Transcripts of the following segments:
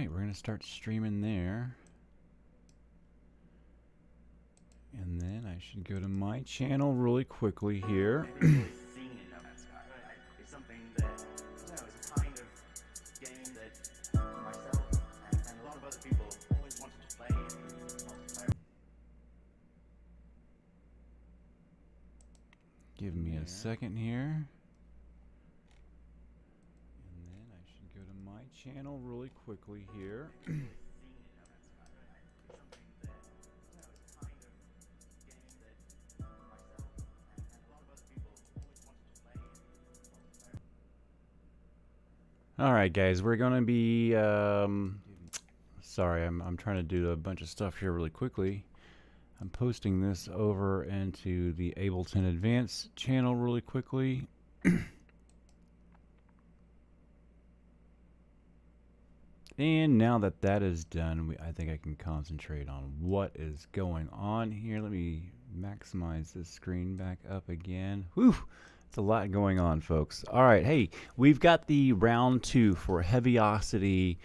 right, we're going to start streaming there. And then I should go to my channel really quickly here. Give me a second here. And then I should go to my channel really quickly here. All right, guys, we're going to be, sorry, I'm trying to do a bunch of stuff here really quickly. I'm posting this over into the Ableton Advanced channel really quickly. And now that that is done, I think I can concentrate on what is going on here. Let me maximize this screen back up again. Whew! It's a lot going on, folks. All right, hey, we've got the round 2 for Heavyocity.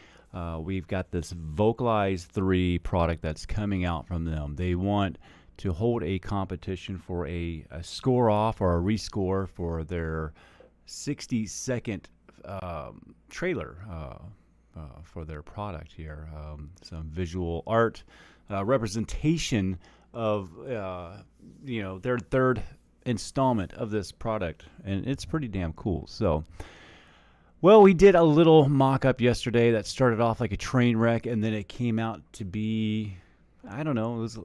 We've got this Vocalise 3 product that's coming out from them. They want to hold a competition for a score off or a rescore for their 60-second trailer for their product here. Some visual art representation of you know, their third installment of this product, and it's pretty damn cool. So, well, we did a little mock-up yesterday that started off like a train wreck, and then it came out to be, I don't know, it was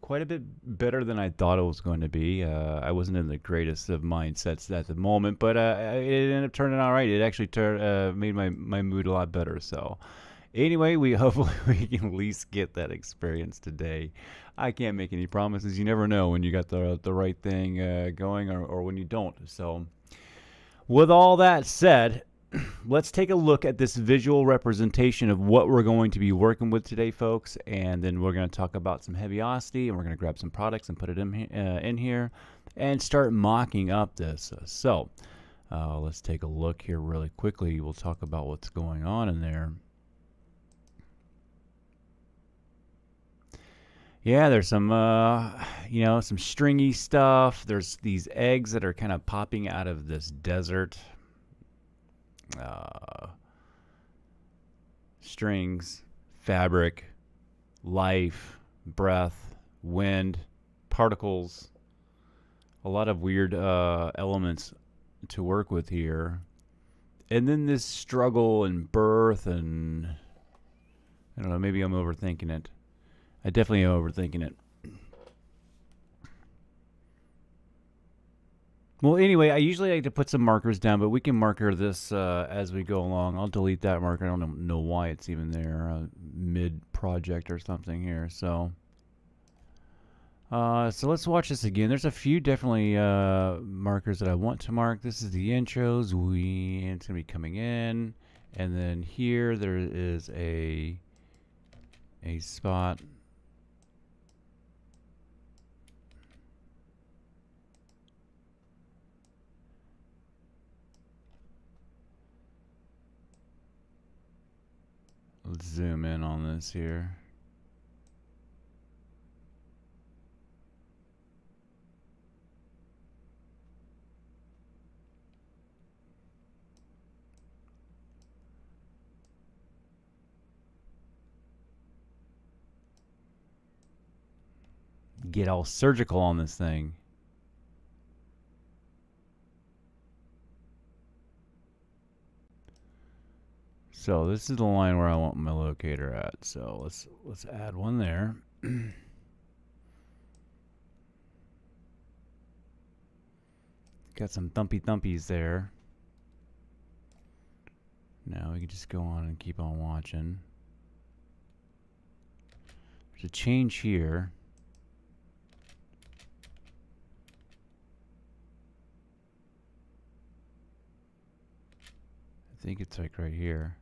quite a bit better than I thought it was going to be. I wasn't in the greatest of mindsets at the moment, but it ended up turning out right. It actually made my mood a lot better. So anyway, hopefully we can at least get that experience today. I can't make any promises. You never know when you got the right thing going or when you don't. So with all that said, let's take a look at this visual representation of what we're going to be working with today, folks, and then we're going to talk about some Heavyocity, and we're going to grab some products and put it in here and start mocking up this. So let's take a look here really quickly. We'll talk about what's going on in there. Yeah, there's some, you know, some stringy stuff. There's these eggs that are kind of popping out of this desert. Strings, fabric, life, breath, wind, particles, a lot of weird elements to work with here. And then this struggle and birth, and I don't know, maybe I'm overthinking it. I definitely am overthinking it. Well, anyway, I usually like to put some markers down, but we can marker this as we go along. I'll delete that marker. I don't know why it's even there, mid-project or something here. So let's watch this again. There's a few definitely markers that I want to mark. This is the intros. It's going to be coming in. And then here there is a spot. Let's zoom in on this here. Get all surgical on this thing. So this is the line where I want my locator at. So let's add one there. Got some thumpies there. Now we can just go on and keep on watching. There's a change here. I think it's like right here.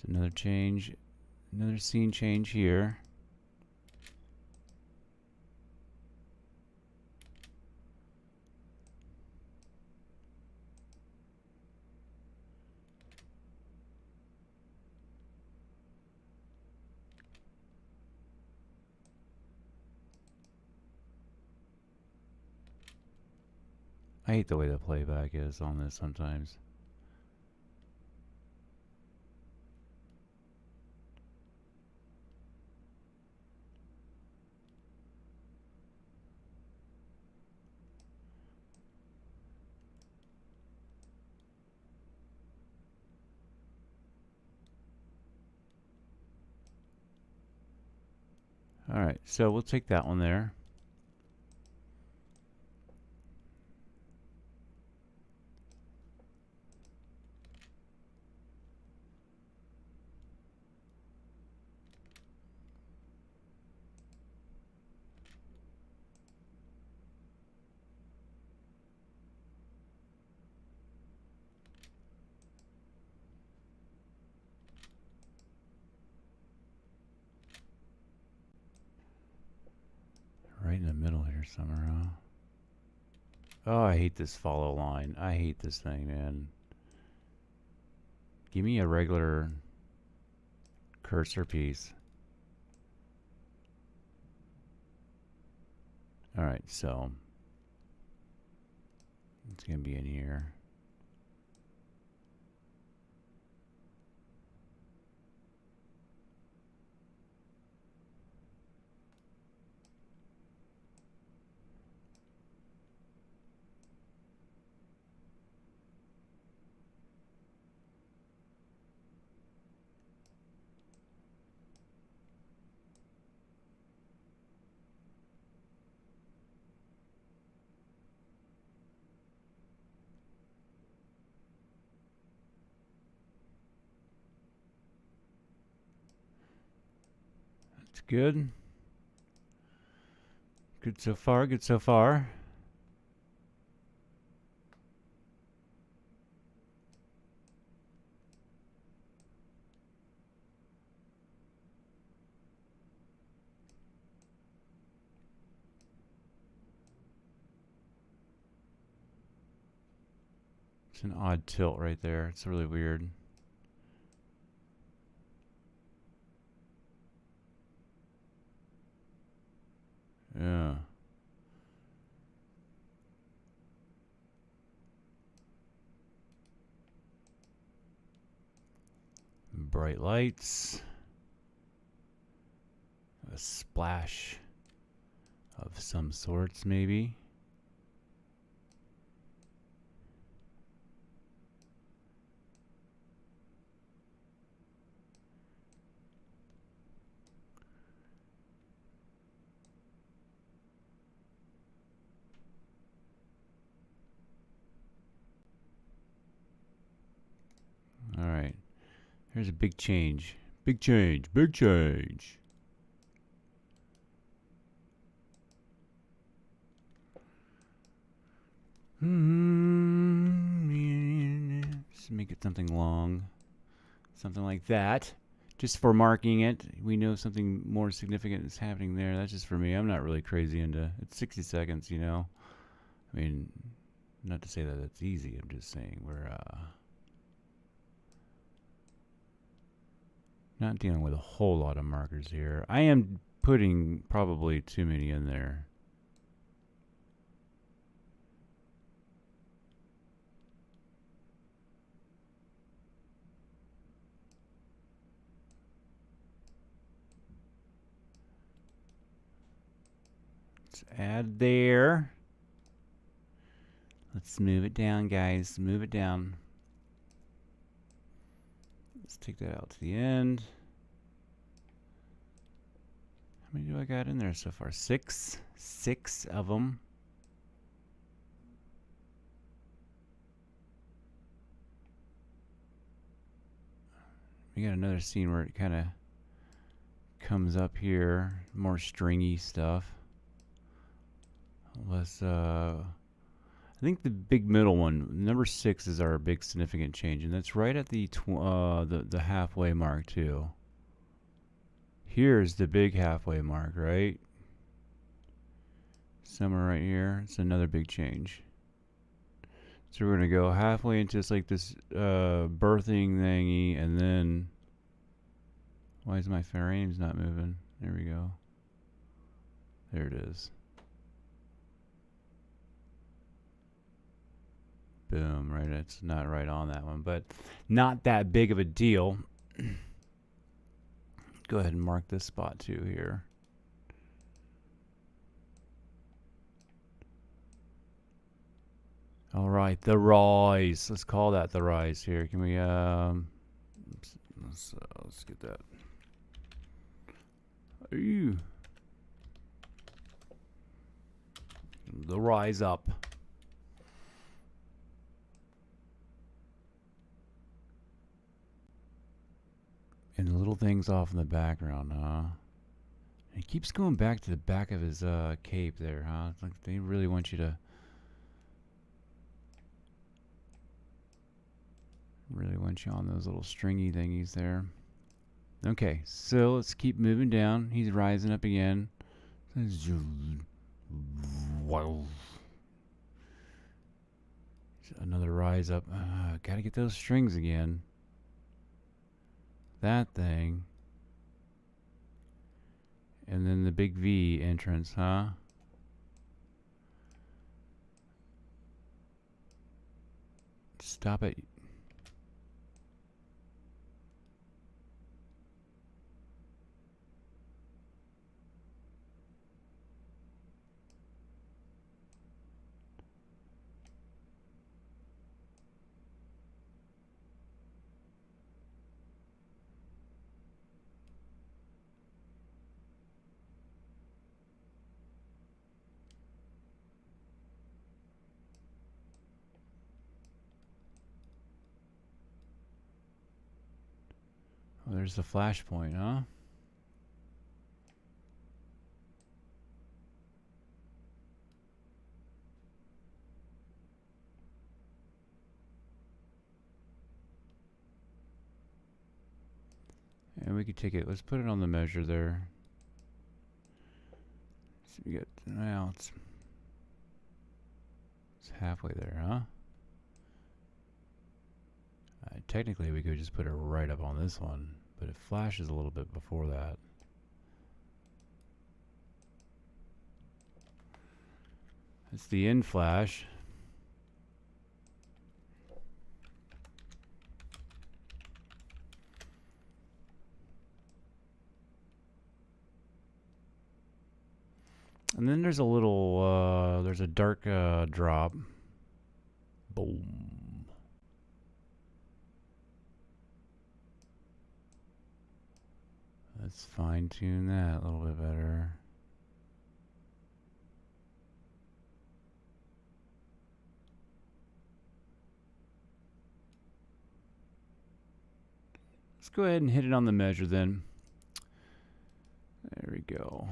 Another change, another scene change here. I hate the way the playback is on this sometimes. Alright, so we'll take that one there. Right in the middle here somewhere, huh? Oh, I hate this follow line. I hate this thing, man. Give me a regular cursor piece. Alright, so it's going to be in here. That's good. Good so far, good so far. It's an odd tilt right there. It's really weird. Yeah. Bright lights. A splash of some sorts, maybe. All right. Here's a big change. Big change. Big change. Just make it something long. Something like that. Just for marking it. We know something more significant is happening there. That's just for me. I'm not really crazy into it's 60 seconds, you know. I mean, not to say that it's easy. I'm just saying we're not dealing with a whole lot of markers here. I am putting probably too many in there. Let's add there. Let's move it down, guys. Move it down. Let's take that out to the end. How many do I got in there so far? 6. 6 of them. We got another scene where it kind of comes up here. More stringy stuff. Let's, I think the big middle one, number 6, is our big significant change, and that's right at the halfway mark too. Here's the big halfway mark, right? Somewhere right here. It's another big change. So we're gonna go halfway into this, like this birthing thingy, and then why is my frames not moving? There we go. There it is. Boom, right? It's not right on that one, but not that big of a deal. Go ahead and mark this spot too here. All right, the rise. Let's call that the rise here. Can we let's get that. Ooh. The rise up. And the little things off in the background, huh? He keeps going back to the back of his cape there, huh? It's like they really want you to on those little stringy thingies there. Okay, so let's keep moving down. He's rising up again. Another rise up. Gotta get those strings again. That thing. And then the big V entrance, huh? Stop it. Oh, there's the flash point, huh? And we could take it. Let's put it on the measure there. So we get, well, it's halfway there, huh? Technically, we could just put it right up on this one, but it flashes a little bit before that. It's the in flash. And then there's a little, there's a dark drop. Boom. Let's fine tune that a little bit better. Let's go ahead and hit it on the measure then. There we go.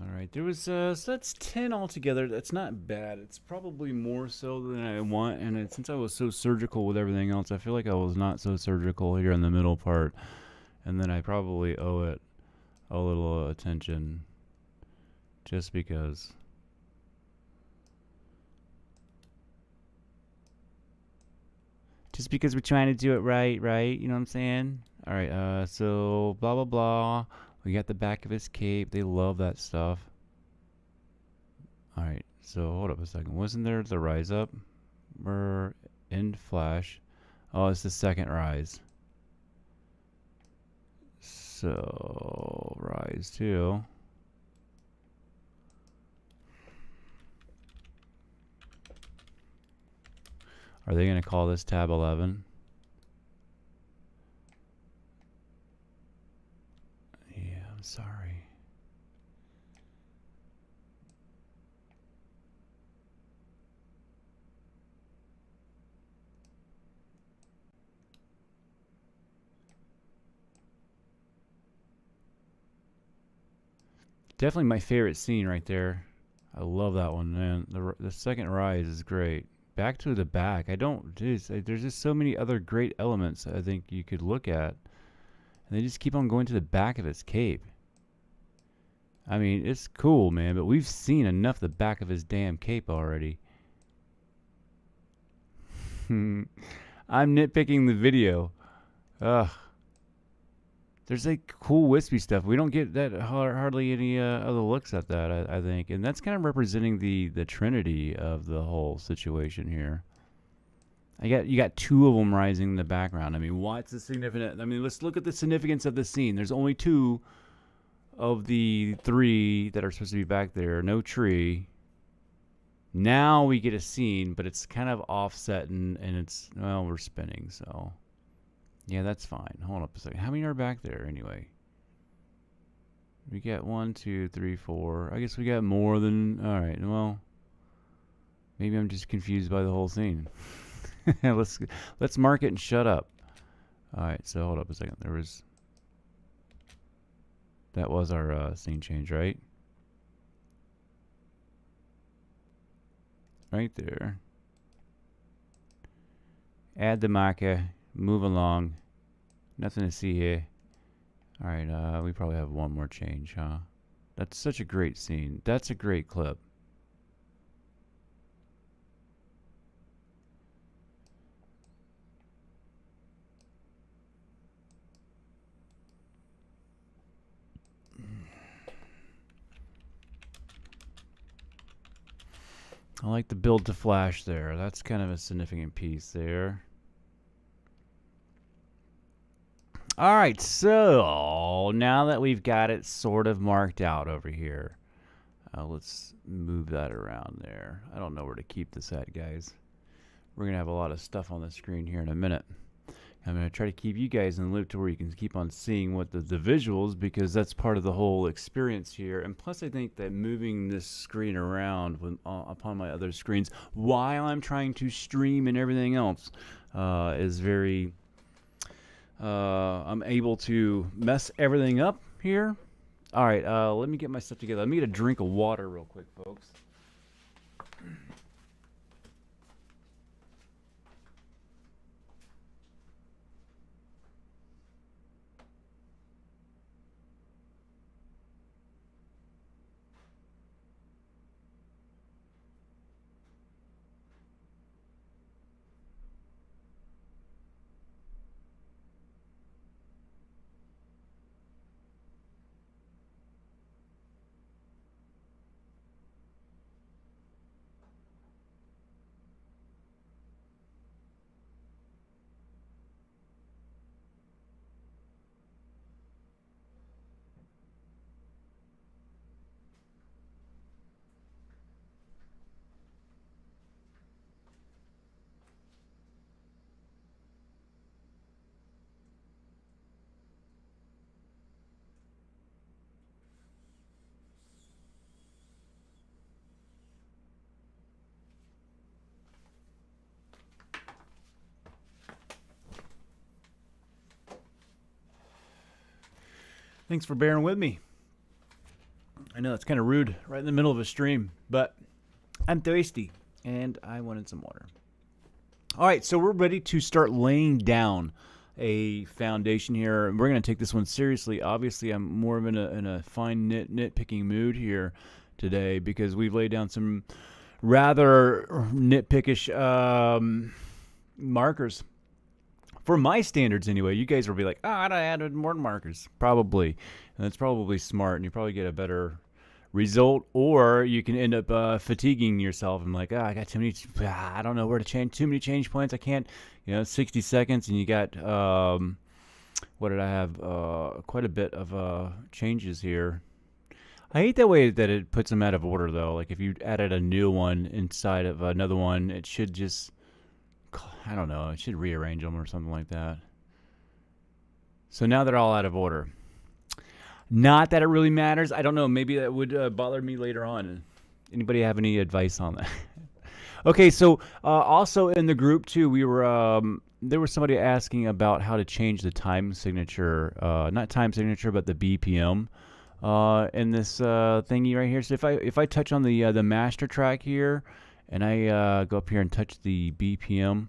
Alright, there was, so that's 10 altogether. That's not bad. It's probably more so than I want, and since I was so surgical with everything else, I feel like I was not so surgical here in the middle part, and then I probably owe it a little attention, just because. Just because we're trying to do it right? You know what I'm saying? Alright, so blah blah blah. We got the back of his cape. They love that stuff. Alright, so hold up a second. Wasn't there the rise up? We're in flash. Oh, it's the second rise. So, rise 2. Are they going to call this tab 11? Yeah, I'm sorry. Definitely my favorite scene right there. I I love that one, man. The second rise is great. Back to the back. There's just so many other great elements I think you could look at. And they just keep on going to the back of his cape. I mean, it's cool, man, but we've seen enough of the back of his damn cape already. I'm nitpicking the video. Ugh. There's like cool wispy stuff. We don't get that hardly any other looks at that, I think. And that's kind of representing the trinity of the whole situation here. You got two of them rising in the background. I mean, what's the significance? I mean, let's look at the significance of the scene. There's only two of the three that are supposed to be back there. No tree. Now we get a scene, but it's kind of offset and it's, well, we're spinning, so. Yeah, that's fine. Hold up a second. How many are back there anyway? We got 1, 2, 3, 4. I guess we got more than, all right, well, maybe I'm just confused by the whole scene. Let's mark it and shut up. All right, so hold up a second. That was our scene change, right? Right there. Add the marker. Move along. Nothing to see here. All right, we probably have one more change, huh? That's such a great scene. That's a great clip. I like the build to flash there. That's kind of a significant piece there. All right, so now that we've got it sort of marked out over here, let's move that around there. I don't know where to keep this at, guys. We're going to have a lot of stuff on the screen here in a minute. I'm going to try to keep you guys in the loop to where you can keep on seeing what the visuals, because that's part of the whole experience here. And plus, I think that moving this screen around upon my other screens while I'm trying to stream and everything else is very... I'm able to mess everything up here. All right, let me get my stuff together. Let me get a drink of water real quick, folks. Thanks for bearing with me. I know it's kind of rude right in the middle of a stream, but I'm thirsty and I wanted some water. All right, so we're ready to start laying down a foundation here. We're going to take this one seriously. Obviously, I'm more of in a fine nitpicking mood here today because we've laid down some rather nitpickish markers. For my standards, anyway. You guys will be like, oh, I'd have added more markers. Probably. And that's probably smart, and you probably get a better result. Or you can end up fatiguing yourself and like, oh, I got too many, I don't know where to change. Too many change points. I can't, 60 seconds, and you got, what did I have? Quite a bit of changes here. I hate that way that it puts them out of order, though. Like, if you added a new one inside of another one, it should just... I don't know. I should rearrange them or something like that. So now they're all out of order. Not that it really matters. I don't know. Maybe that would bother me later on. Anybody have any advice on that? Okay, so also in the group too, we were there was somebody asking about how to change the time signature. Not time signature, but the BPM in this thingy right here. So if I touch on the master track here, and I go up here and touch the BPM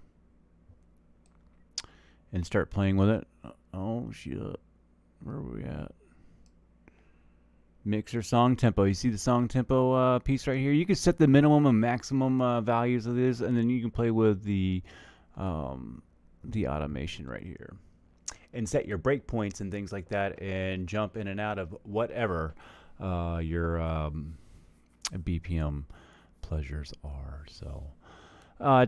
and start playing with it. Oh shit, where are we at? Mixer song tempo. You see the song tempo piece right here? You can set the minimum and maximum values of this, and then you can play with the automation right here, and set your breakpoints and things like that, and jump in and out of whatever your BPM pleasures are. So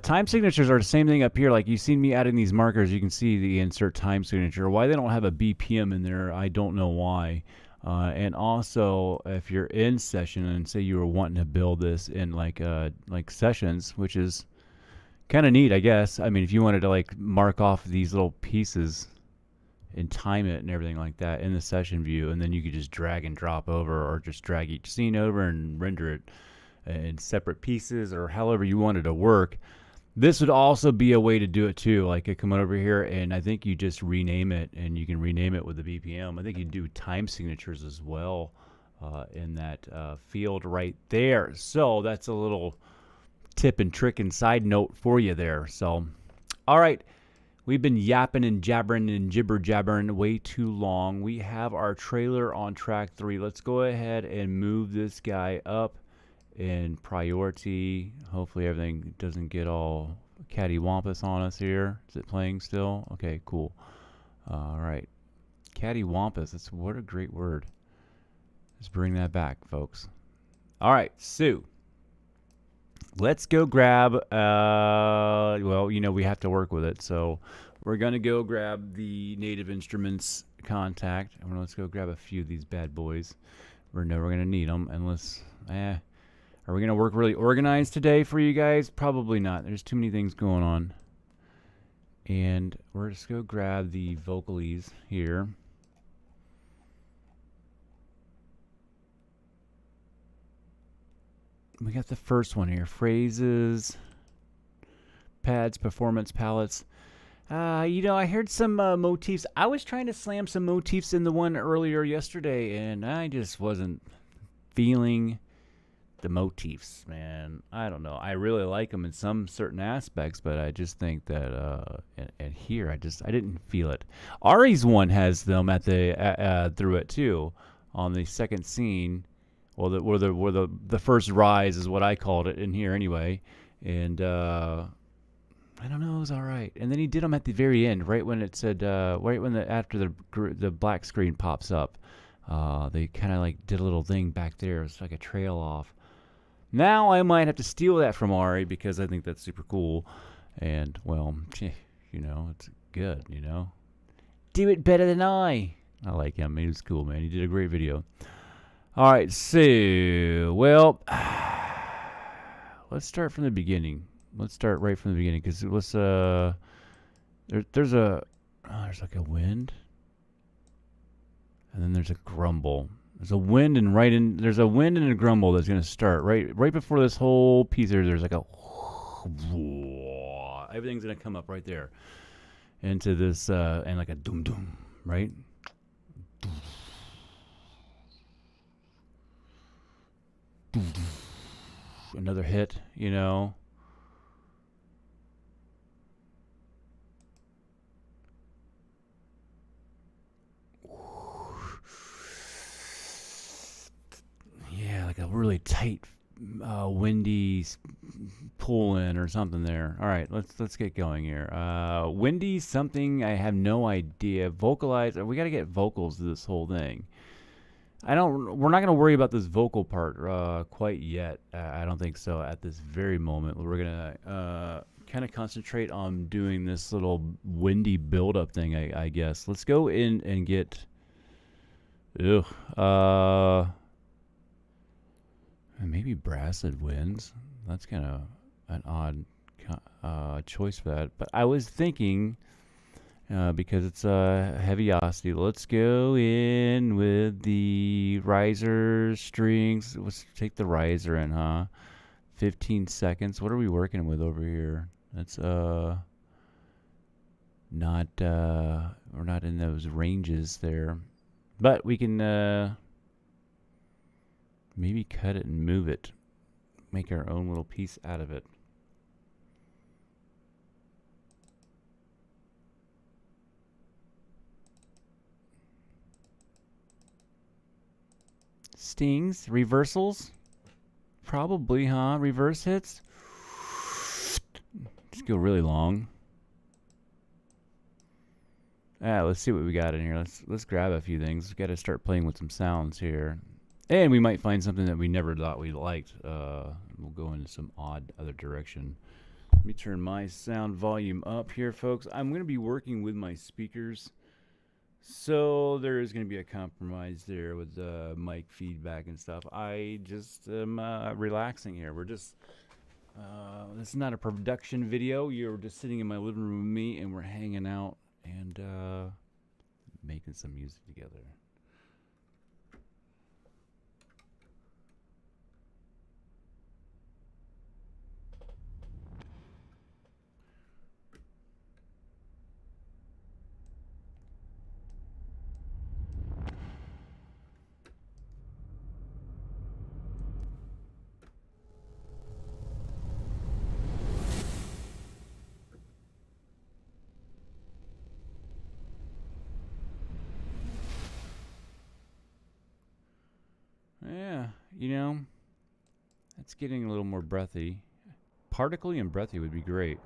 time signatures are the same thing up here. Like you've seen me adding these markers, you can see the insert time signature. Why they don't have a BPM in there, I don't know why. And also, if you're in session and say you were wanting to build this in like sessions, which is kind of neat, I guess. I mean, if you wanted to like mark off these little pieces and time it and everything like that in the session view, and then you could just drag and drop over, or just drag each scene over and render it in separate pieces, or however you wanted to work. This would also be a way to do it too. Like I come on over here, and I think you just rename it, and you can rename it with the BPM. I think you do time signatures as well in that field right there. So that's a little tip and trick and side note for you there. So, all right, we've been yapping and jabbering and jibber jabbering way too long. We have our trailer on track 3. Let's go ahead and move this guy up in priority. Hopefully everything doesn't get all cattywampus on us here. Is it playing still? Okay, cool. All right, cattywampus. That's what a great word. Let's bring that back, folks. All right, so let's go grab. Well, you know we have to work with it, so we're gonna go grab the Native Instruments contact, and let's go grab a few of these bad boys. We're never gonna need them unless. Are we going to work really organized today for you guys? Probably not. There's too many things going on. And we're just going to grab the Vocalise here. We got the first one here. Phrases, pads, performance palettes. You know, I heard some motifs. I was trying to slam some motifs in the one earlier yesterday, and I just wasn't feeling the motifs, man. I don't know. I really like them in some certain aspects, but I just think that and here I didn't feel it. Ari's one has them at the through it too, on the second scene, or the first rise is what I called it in here anyway. And I don't know, it was all right. And then he did them at the very end, right when it said, right when after the black screen pops up, they kind of like did a little thing back there. It's like a trail off. Now I might have to steal that from Ari because I think that's super cool. And, well, you know, it's good, you know. Do it better than I like him. He was cool, man. He did a great video. All right, so, well, let's start from the beginning. Let's start right from the beginning because let's, there's like a wind. And then there's a grumble. There's a wind and there's a wind and a grumble that's gonna start right before this whole piece here. There's like a everything's gonna come up right there into this and like a doom doom, right? Another hit, you know. Yeah, like a really tight, windy pull in or something there. All right, let's get going here. Windy something, I have no idea. Vocalize. We got to get vocals to this whole thing. We're not gonna worry about this vocal part quite yet. I don't think so at this very moment. We're gonna kind of concentrate on doing this little windy build-up thing, I guess. Let's go in and get. Maybe brassed winds. That's kind of an odd choice for that. But I was thinking, because it's Heavyocity, let's go in with the riser strings. Let's take the riser in, huh? 15 seconds. What are we working with over here? That's we're not in those ranges there. But we can Maybe cut it and move it. Make our own little piece out of it. Stings, reversals? Probably, huh? Reverse hits? Just go really long. Let's see what we got in here. Let's grab a few things. We've got to start playing with some sounds here. And we might find something that we never thought we liked. We'll go into some odd other direction. Let me turn my sound volume up here, folks. I'm going to be working with my speakers. So there is going to be a compromise there with the mic feedback and stuff. I just am relaxing here. We're just, this is not a production video. You're just sitting in my living room with me and we're hanging out and making some music together. Yeah, you know, that's getting a little more breathy. Particly and breathy would be great.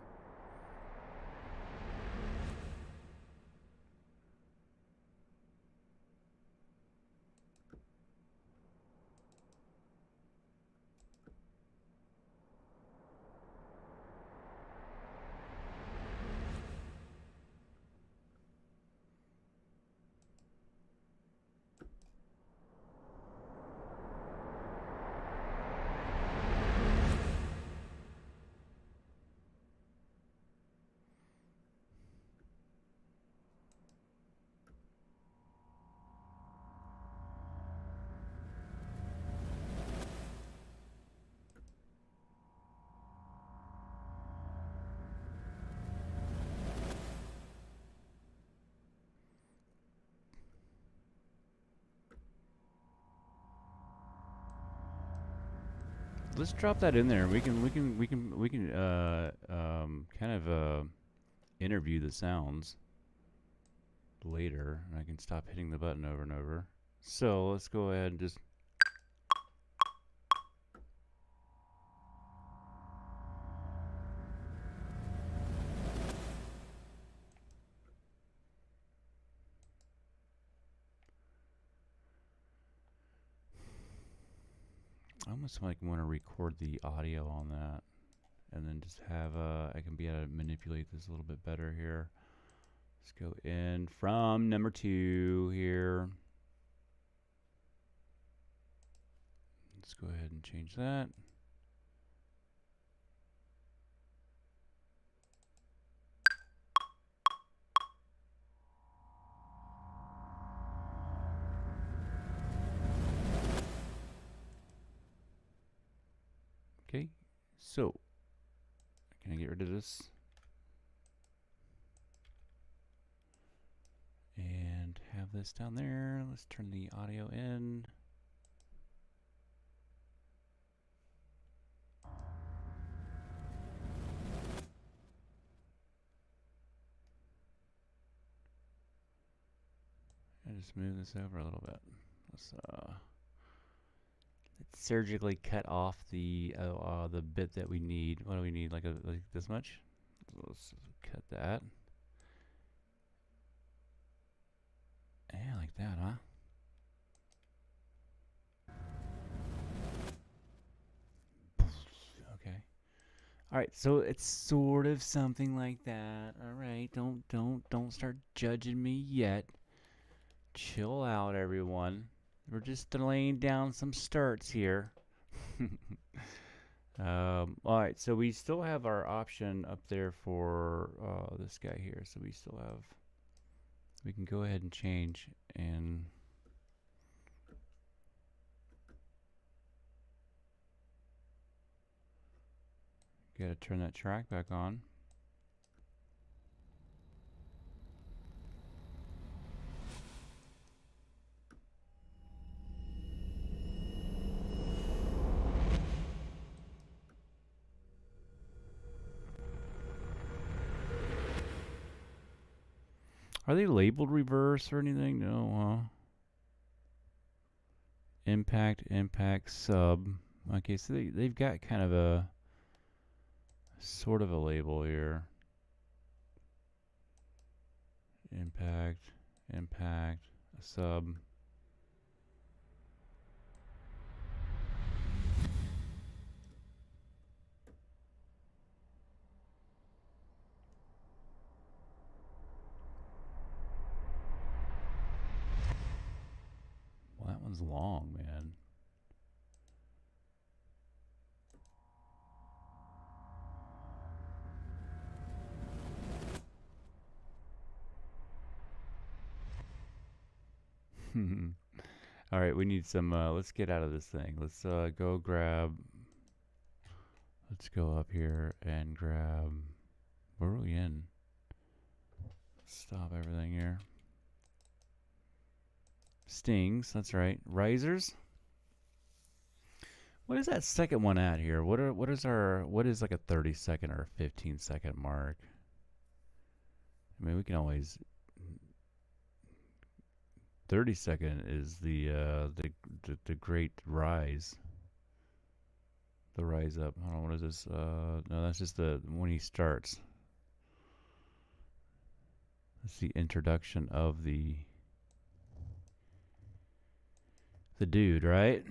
Let's drop that in there. We can kind of interview the sounds later, and I can stop hitting the button over and over. So let's go ahead and just. I almost like want to record the audio on that, and then just have I can be able to manipulate this a little bit better here. Let's go in from number 2 here. Let's go ahead and change that. Okay, so can I get rid of this? And have this down there. Let's turn the audio in. And just move this over a little bit. Let's surgically cut off the bit that we need. What do we need? Like this much? Let's cut that. Yeah, like that, huh? Okay. All right, so it's sort of something like that. All right, don't start judging me yet. Chill out, everyone. We're just laying down some starts here. All right, so we still have our option up there for this guy here. So we still have, we can go ahead and change and gotta turn that track back on. Are they labeled reverse or anything? No, huh? Impact, impact, sub. Okay, so they've got kind of a sort of a label here. Impact, impact, sub. Well, that one's long, man. All right, we need some, let's get out of this thing. Let's go grab, let's go up here and grab, where are we in? Stop everything here. Stings, that's right. Risers. What is that second one at here? What is like a 30-second or a 15-second mark? I mean, we can always 30-second is the great rise. The rise up. Hold on, what is this? No, that's just the when he starts. That's the introduction of the dude, right?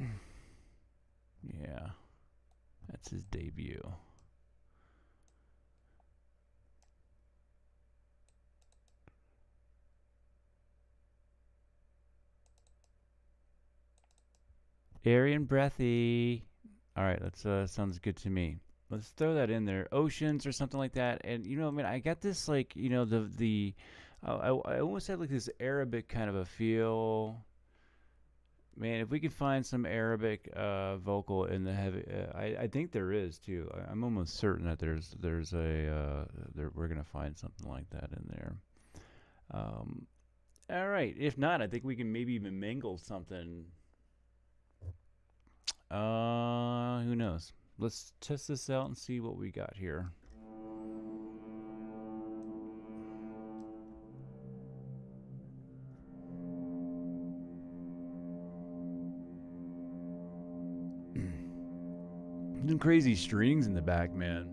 Yeah. That's his debut. Airy and breathy. All right, that's sounds good to me. Let's throw that in there. Oceans or something like that. And you know, I mean, I got this like, you know, I almost had like this Arabic kind of a feel. Man, if we could find some Arabic vocal in the heavy, I think there is too. I'm almost certain that there's a we're gonna find something like that in there. All right. If not, I think we can maybe even mingle something. Who knows? Let's test this out and see what we got here. Some crazy strings in the back, man.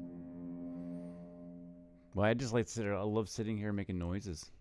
Well, I just like to sit. I love sitting here making noises.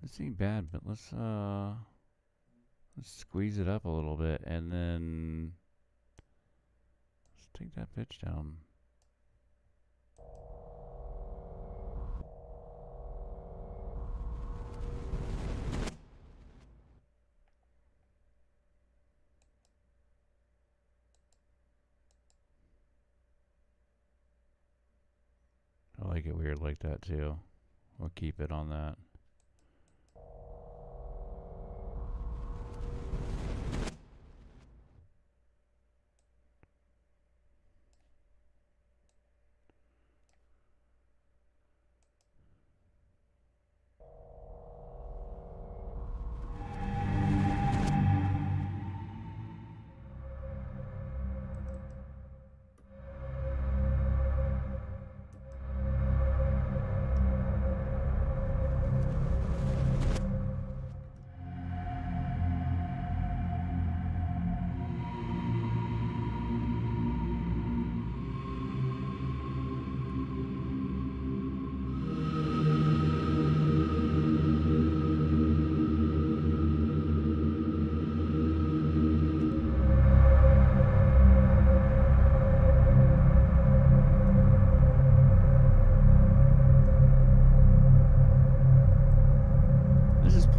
This ain't bad, but let's squeeze it up a little bit, and then let's take that pitch down. I like it weird like that too. We'll keep it on that.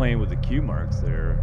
playing with the cue marks there.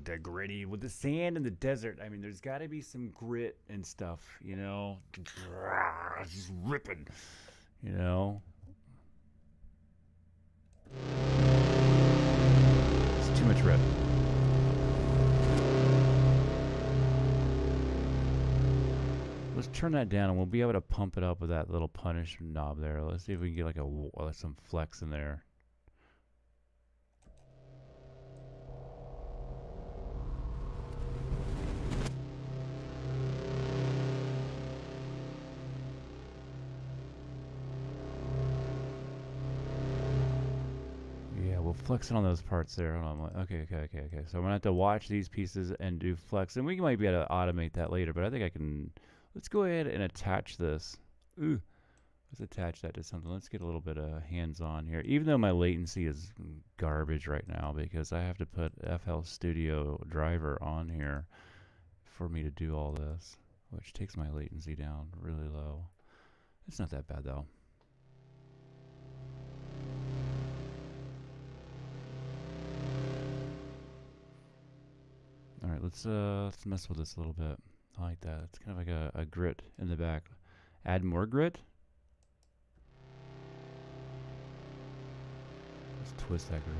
The gritty with the sand in the desert. I mean, there's got to be some grit and stuff, you know. It's just ripping, you know. It's too much rip. Let's turn that down, and we'll be able to pump it up with that little punish knob there. Let's see if we can get like some flex in there. Flexing on those parts there. Hold on. Okay. So I'm gonna have to watch these pieces and do flex, and we might be able to automate that later. But I think I can. Let's go ahead and attach this. Ooh, let's attach that to something. Let's get a little bit of hands-on here. Even though my latency is garbage right now because I have to put FL Studio driver on here for me to do all this, which takes my latency down really low. It's not that bad though. All right, let's mess with this a little bit. I like that. It's kind of like a grit in the back. Add more grit. Let's twist that grit.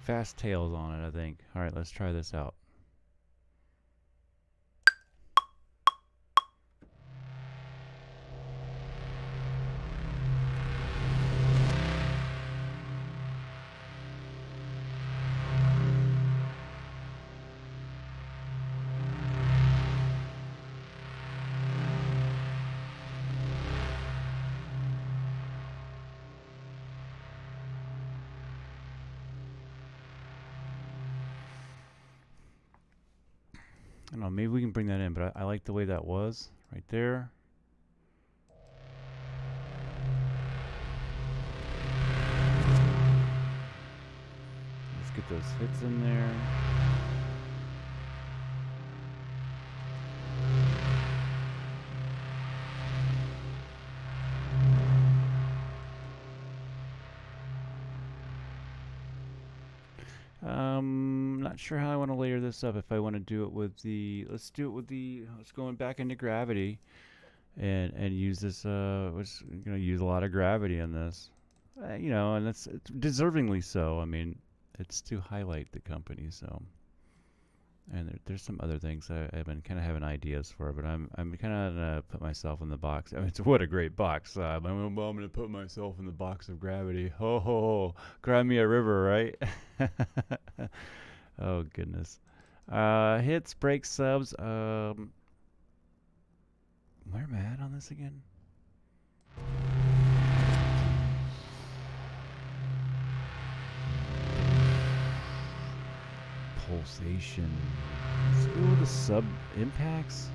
Fast tails on it, I think. All right, let's try this out. I don't know, maybe we can bring that in, but I like the way that was right there. Let's get those hits in there. Not sure how I want to layer this up. If I want to do it with the, let's go back into gravity and use this. We're going to use a lot of gravity in this, you know, and it's deservingly so. I mean, it's to highlight the company. So, and there's some other things I've been kind of having ideas for, but I'm kind of gonna put myself in the box. I mean, what a great box. I'm gonna put myself in the box of gravity. Ho ho ho! Cry me a river, right? Oh goodness. Hits, breaks, subs. Where am I at on this again? Pulsation. Let's go with the sub impacts.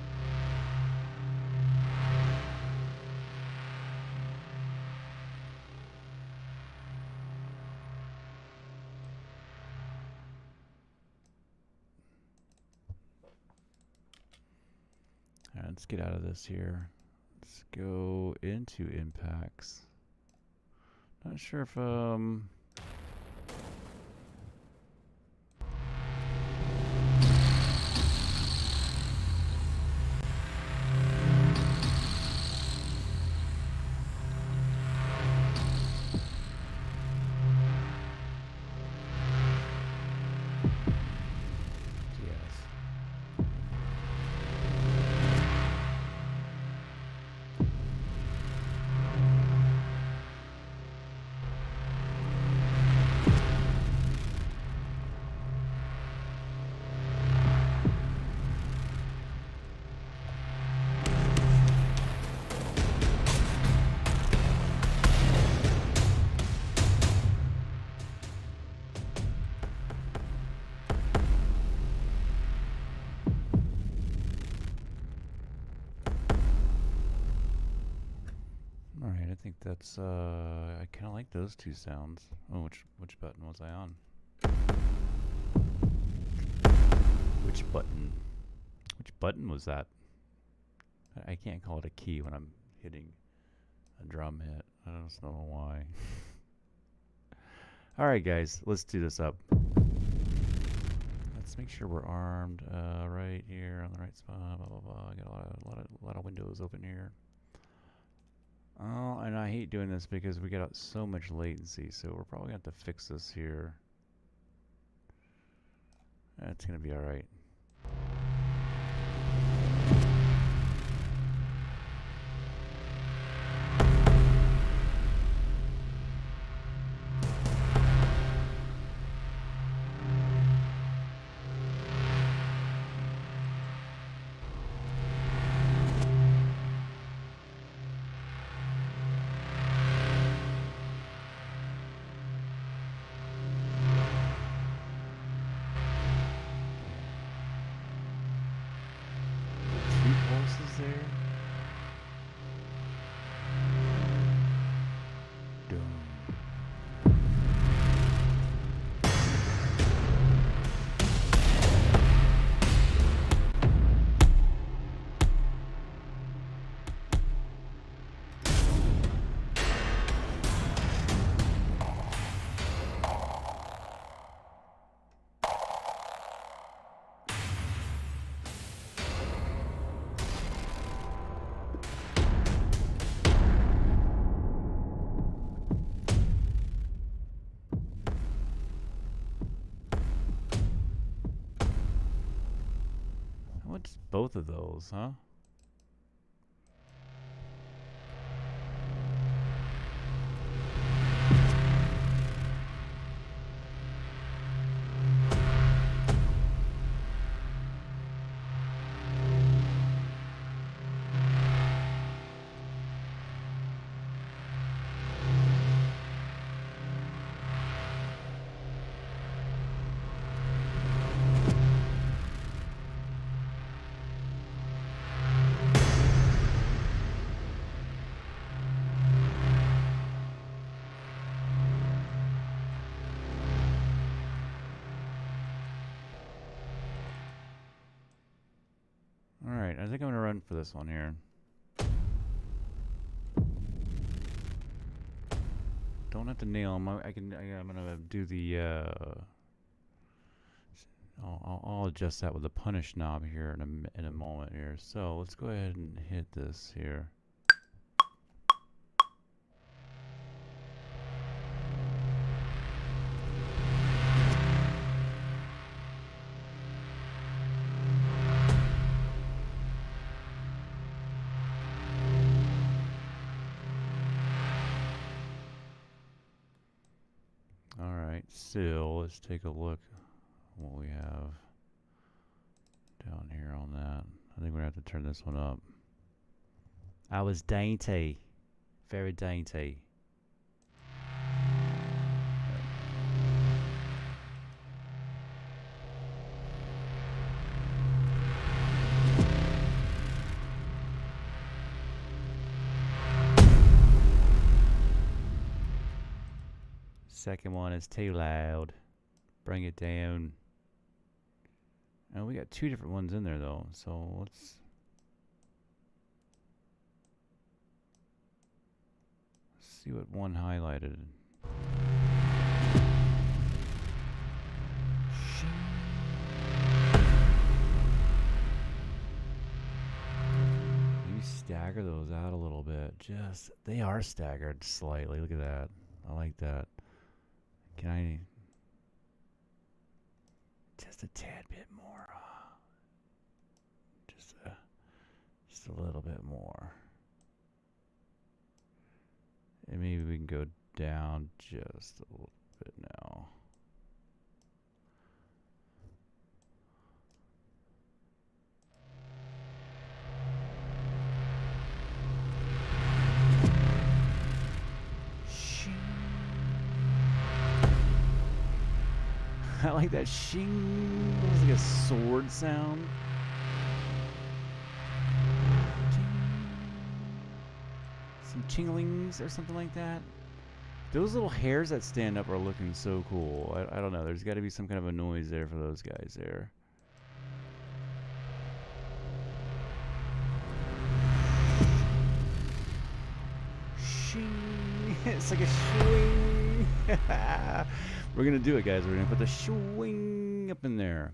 All right, let's get out of this here. Let's go into impacts. Not sure if Alright, I think that's, I kind of like those two sounds. Oh, which button was I on? Which button? Which button was that? I can't call it a key when I'm hitting a drum hit. I don't know why. Alright guys, let's do this up. Let's make sure we're armed right here on the right spot. Blah, blah, blah. I got a lot of windows open here. Oh, and I hate doing this because we got so much latency, so we're probably going to have to fix this here. That's going to be alright. What's both of those, huh? Alright, I think I'm gonna run for this one here. Don't have to nail them. I'm gonna do the I'll adjust that with the punish knob here in a moment here. So let's go ahead and hit this here. So let's take a look at what we have down here on that. I think we're gonna have to turn this one up. I was dainty, very dainty. Second one is too loud. Bring it down. And we got two different ones in there though, so let's see what one highlighted. Maybe stagger those out a little bit. Just, they are staggered slightly. Look at that. I like that. Can I just a tad bit more? Just a little bit more. And maybe we can go down just a little bit now. I like that shing. It was like a sword sound. Some chinglings or something like that. Those little hairs that stand up are looking so cool. I don't know. There's got to be some kind of a noise there for those guys there. Shing. It's like a swing. We're going to do it, guys. We're going to put the swing up in there.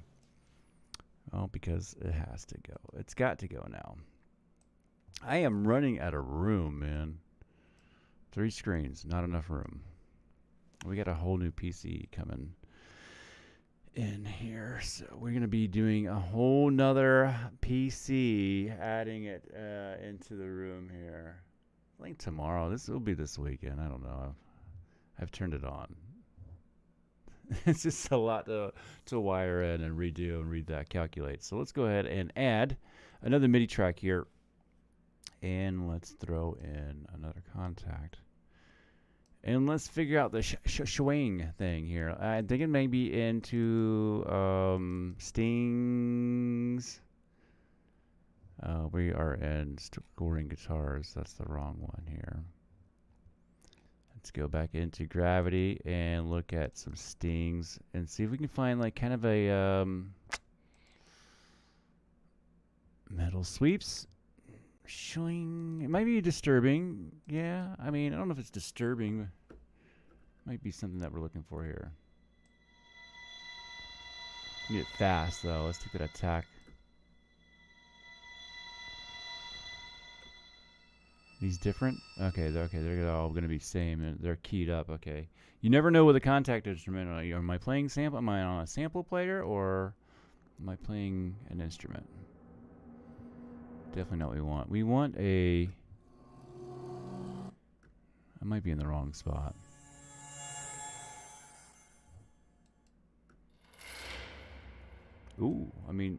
Oh, because it has to go. It's got to go now. I am running out of room, man. 3 screens, not enough room. We got a whole new PC coming in here, so we're going to be doing a whole nother PC, adding it into the room here. I think tomorrow. This will be this weekend. I don't know. I've turned it on. It's just a lot to wire in and redo and read that calculate. So let's go ahead and add another MIDI track here. And let's throw in another contact. And let's figure out the swing thing here. I'm thinking maybe into stings. We are in scoring guitars. That's the wrong one here. Let's go back into gravity and look at some stings and see if we can find like kind of a metal sweeps. Showing. It might be disturbing. Yeah, I mean, I don't know if it's disturbing. But might be something that we're looking for here. Need it fast though. Let's take that attack. These different? Okay, they're all going to be same. And they're keyed up. Okay. You never know with a contact instrument. Am I playing sample? Am I on a sample player or am I playing an instrument? Definitely not what we want. We want a... I might be in the wrong spot. Ooh, I mean...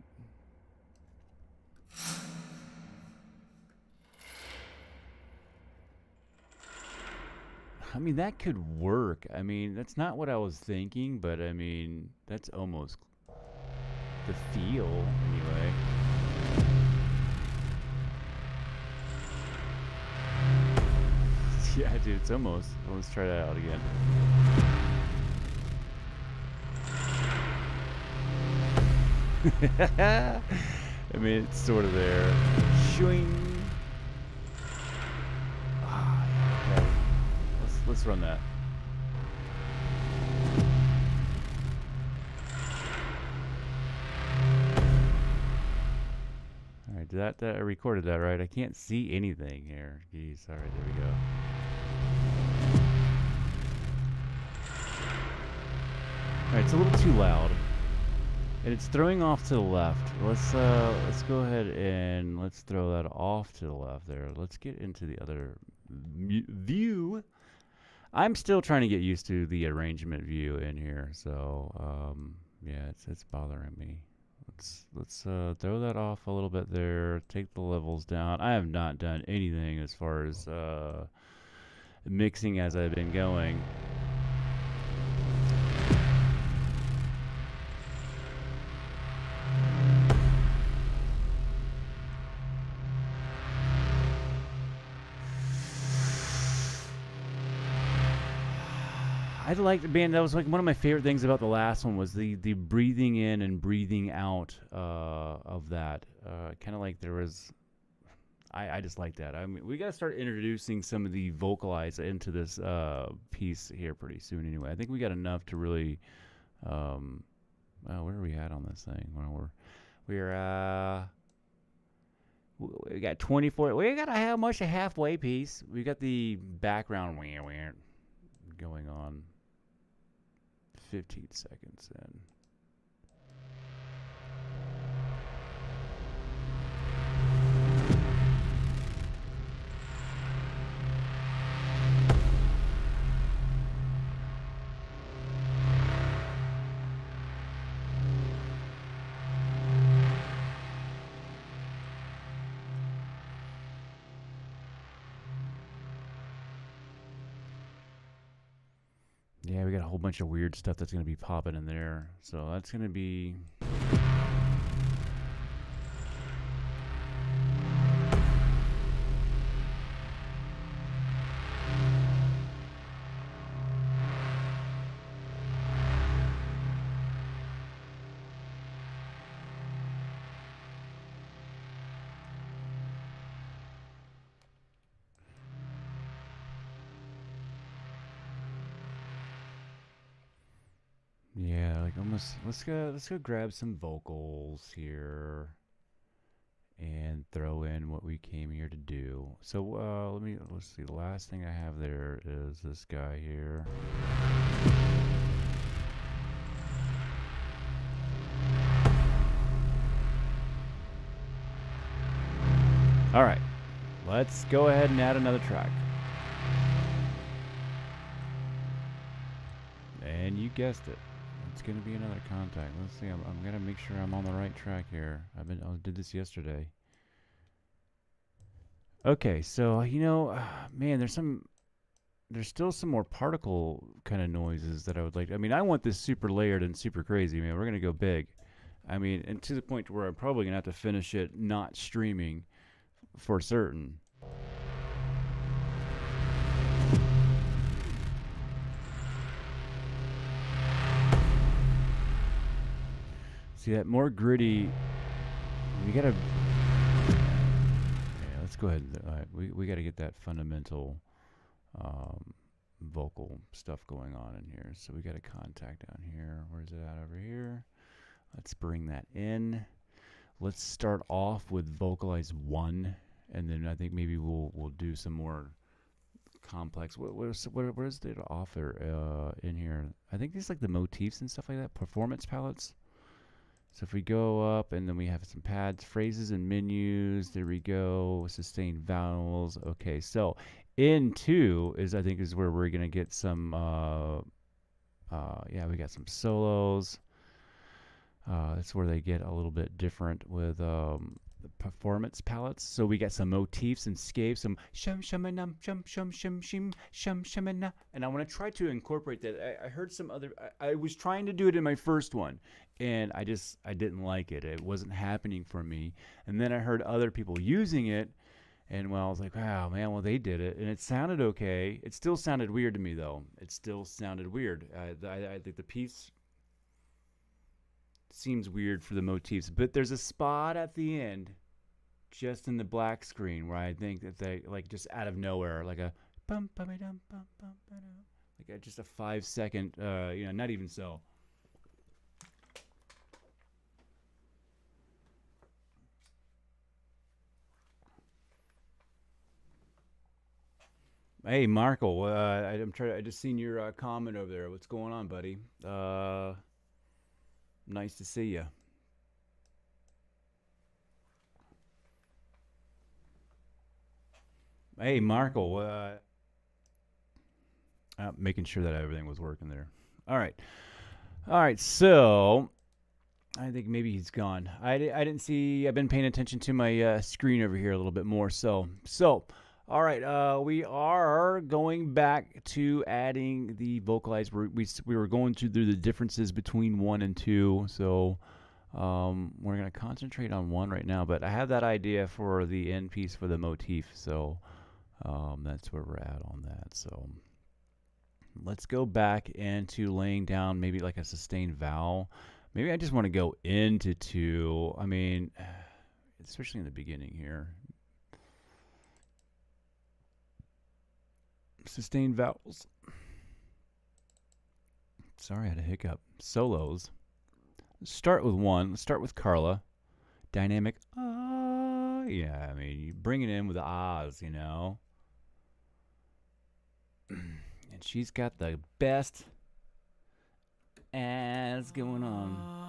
that could work. I mean, that's not what I was thinking, but I mean, that's almost the feel, anyway. Yeah, dude, it's almost. Let's try that out again. I mean, it's sort of there. Shwing. Okay. Let's run that. All right, did that I recorded that right? I can't see anything here. Jeez. All right, there we go. Alright, it's a little too loud. And it's throwing off to the left. Let's go ahead and let's throw that off to the left there. Let's get into the other view. I'm still trying to get used to the arrangement view in here, so yeah, it's bothering me. Let's throw that off a little bit there. Take the levels down. I have not done anything as far as mixing as I've been going. I liked, man, that was like one of my favorite things about the last one was the breathing in and breathing out of that. Kind of like there was, I just like that. I mean, we got to start introducing some of the Vocalise into this piece here pretty soon anyway. I think we got enough to really, well, where are we at on this thing? Well, we got 24, we got almost a halfway piece. We got the background going on. 15 seconds in. Yeah, we got a whole bunch of weird stuff that's going to be popping in there. So that's going to be... Yeah, like almost. Let's go grab some vocals here and throw in what we came here to do. So let's see. The last thing I have there is this guy here. All right, let's go ahead and add another track. And you guessed it. It's going to be another contact. Let's see. I'm going to make sure I'm on the right track here. I did this yesterday. Okay, so man, there's still some more particle kind of noises that I would like. I mean, I want this super layered and super crazy, man. We're going to go big. I mean, and to the point where I'm probably going to have to finish it not streaming for certain. See, that more gritty, we gotta, yeah, let's go ahead. We gotta get that fundamental vocal stuff going on in here. So we got a contact down here. Where's it at over here? Let's bring that in. Let's start off with Vocalise 1, and then I think maybe we'll do some more complex. What is the offer in here? I think these like the motifs and stuff like that, performance palettes. So if we go up and then we have some pads, phrases and menus, there we go, sustained vowels. Okay, so in 2 is, I think, is where we're gonna get some, yeah, we got some solos. That's where they get a little bit different with the performance palettes. So we got some motifs and scapes, some shum shumanum shum shum shum shim shum shumana, and I want to try to incorporate that. I heard some other. I was trying to do it in my first one, and I didn't like it. It wasn't happening for me. And then I heard other people using it, and well, I was like, wow, man, well they did it, and it sounded okay. It still sounded weird to me though. It still sounded weird. I think the piece seems weird for the motifs, but there's a spot at the end just in the black screen where I think that they like just out of nowhere, like a bum bum dum bum bum like just a 5-second, not even so. Hey Marco, I just seen your comment over there. What's going on, buddy? Nice to see you. Hey Marco, making sure that everything was working there. All right. All right, so I think maybe he's gone. I didn't see. I've been paying attention to my screen over here a little bit more. So all right. We are going back to adding the Vocalise. We were going through the differences between 1 and 2. So we're gonna concentrate on 1 right now. But I have that idea for the end piece for the motif. So that's where we're at on that. So let's go back into laying down maybe like a sustained vowel. Maybe I just want to go into 2. I mean, especially in the beginning here. Sustained vowels. Sorry, I had a hiccup. Solos. Let's start with 1. Let's start with Carla. Dynamic. Ah. Yeah, I mean, you bring it in with the ahs, And she's got the best as going on.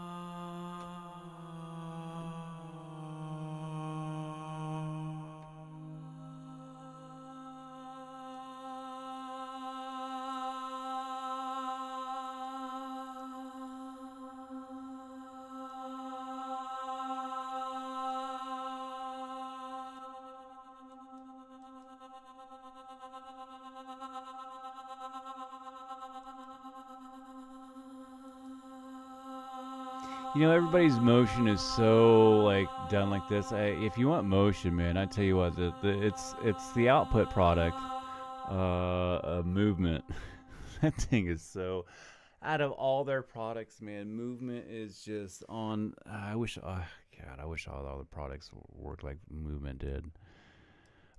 Everybody's motion is so like done like this. If you want motion, man, I tell you what, it's the output product of movement. That thing is so. Out of all their products, man, movement is just on. I wish, God, I wish all the products worked like movement did.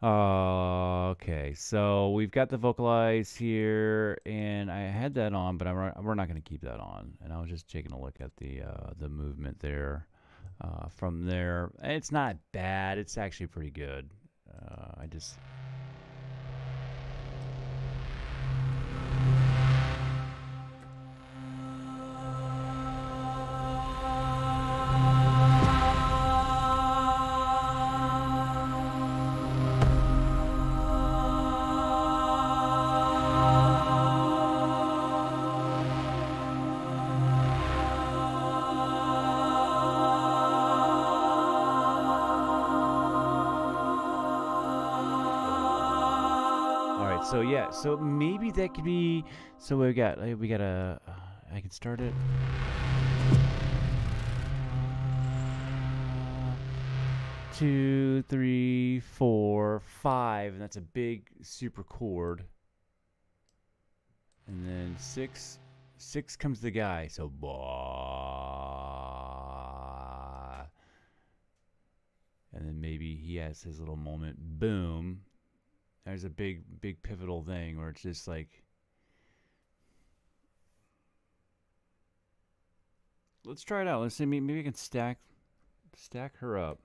Okay, so we've got the Vocalise here, and I had that on, but we're not going to keep that on. And I was just taking a look at the movement there. From there, it's not bad. It's actually pretty good. I just so yeah, so maybe that could be. So we got a. I can start it. Two, three, four, five, and that's a big super chord. And then six comes the guy. So bah. And then maybe he has his little moment. Boom. There's a big pivotal thing where it's just like, let's try it out. Let's see, maybe I can stack her up.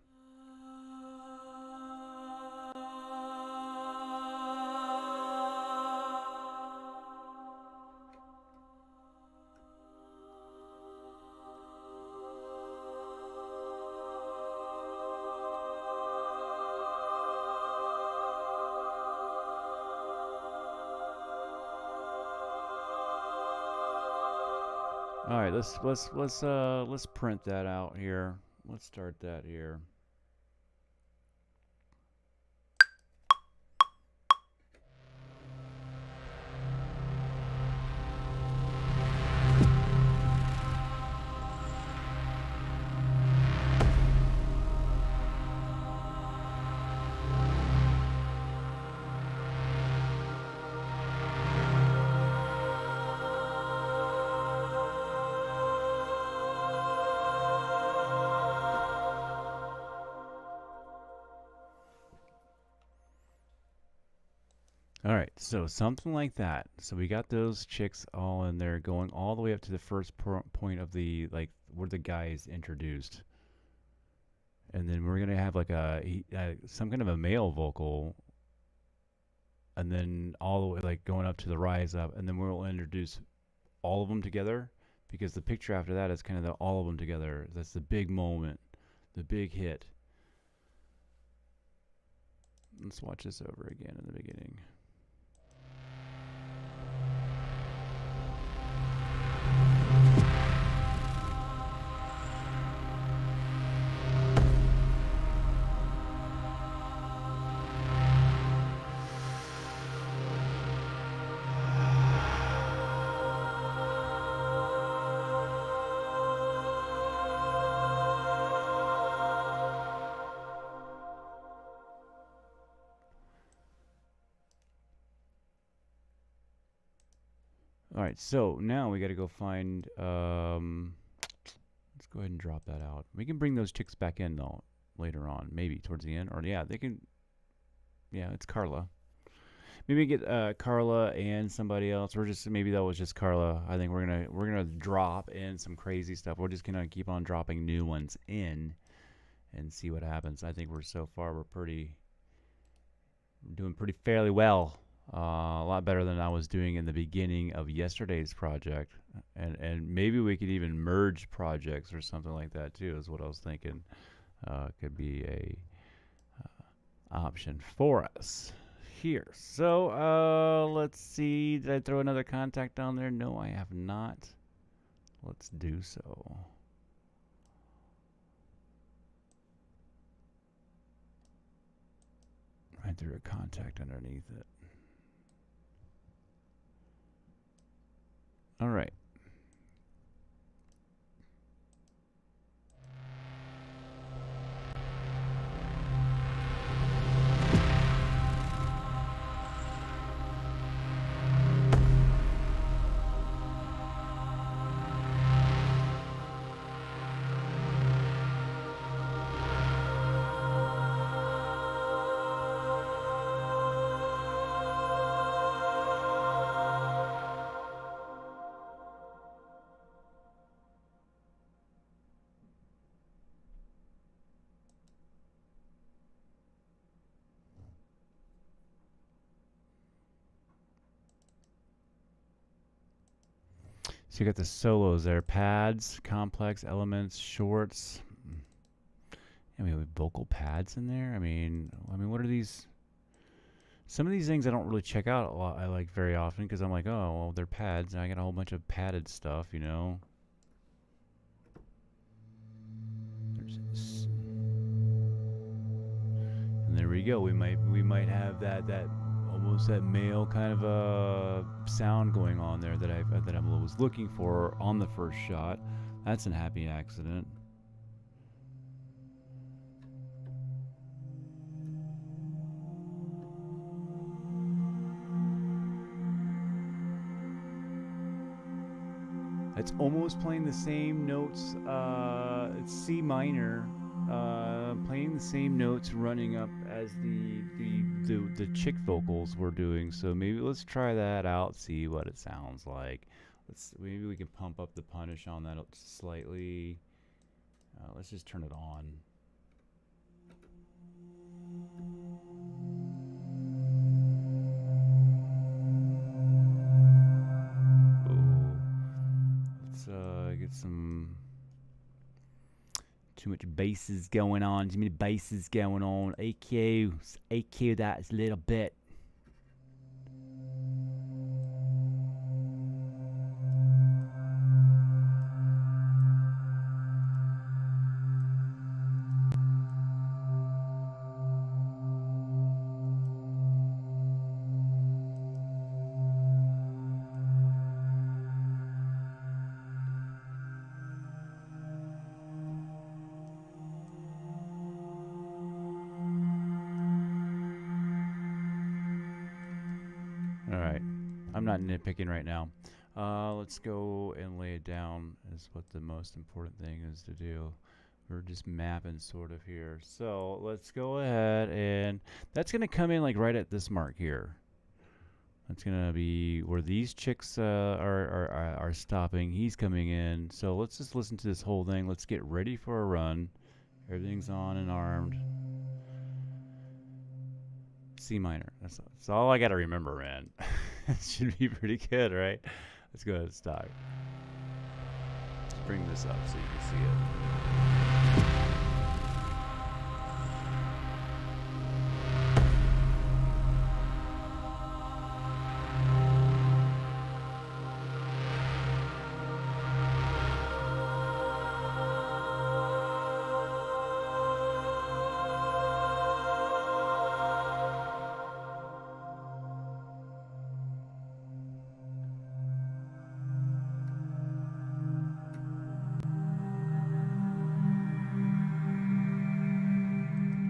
All right, let's print that out here. Let's start that here. All right, so something like that. So we got those chicks all in there, going all the way up to the first point of the, like, where the guy is introduced, and then we're gonna have like some kind of a male vocal, and then all the way like going up to the rise up, and then we'll introduce all of them together, because the picture after that is kind of all of them together. That's the big moment, the big hit. Let's watch this over again in the beginning. All right, so now we got to go find. Let's go ahead and drop that out. We can bring those chicks back in though later on, maybe towards the end, or yeah, they can. Yeah, it's Carla. Maybe get Carla and somebody else, or just maybe that was just Carla. I think we're gonna drop in some crazy stuff. We're just gonna keep on dropping new ones in, and see what happens. I think we're doing pretty fairly well. A lot better than I was doing in the beginning of yesterday's project, and maybe we could even merge projects or something like that too, is what I was thinking. Could be a option for us here. So let's see, did I throw another contact down there? No, I have not. Let's do so. I threw a contact underneath it. All right. So you got the solos there, pads, complex elements, shorts. I mean, with vocal pads in there. I mean, what are these? Some of these things I don't really check out a lot. I like very often because I'm like, oh, well, they're pads, and I got a whole bunch of padded stuff, you know. And there we go. We might have that almost that male kind of a sound going on there that I was looking for on the first shot. That's a happy accident. It's almost playing the same notes. It's C minor, playing the same notes running up as the chick vocals we're doing. So maybe let's try that out, see what it sounds like. Maybe we can pump up the punish on that slightly. Let's just turn it on. Get some too much basses going on. Too many basses going on. AQ that a little bit. Alright, I'm not nitpicking right now. Let's go and lay it down is what the most important thing is to do. We're just mapping sort of here. So let's go ahead and that's going to come in like right at this mark here. That's going to be where these chicks are stopping. He's coming in. So let's just listen to this whole thing. Let's get ready for a run. Everything's on and armed. C minor. That's all I got to remember, man. It should be pretty good, right? Let's go ahead and start. Let's bring this up so you can see it.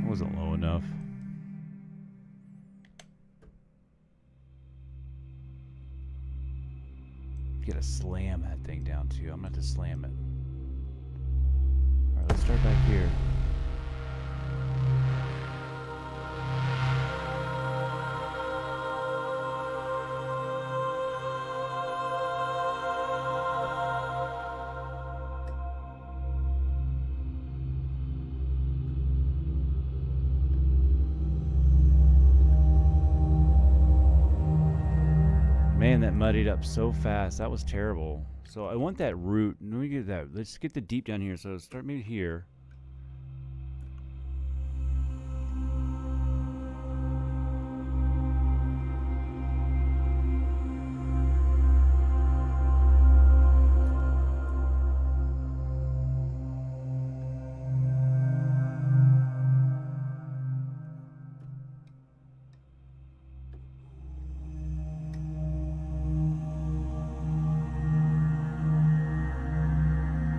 Wasn't low enough. You gotta slam that thing down too. I'm gonna have to slam it. Alright, let's start back here. Man, that muddied up so fast. That was terrible. So I want that root. Let me get that. Let's get the deep down here. So start maybe here.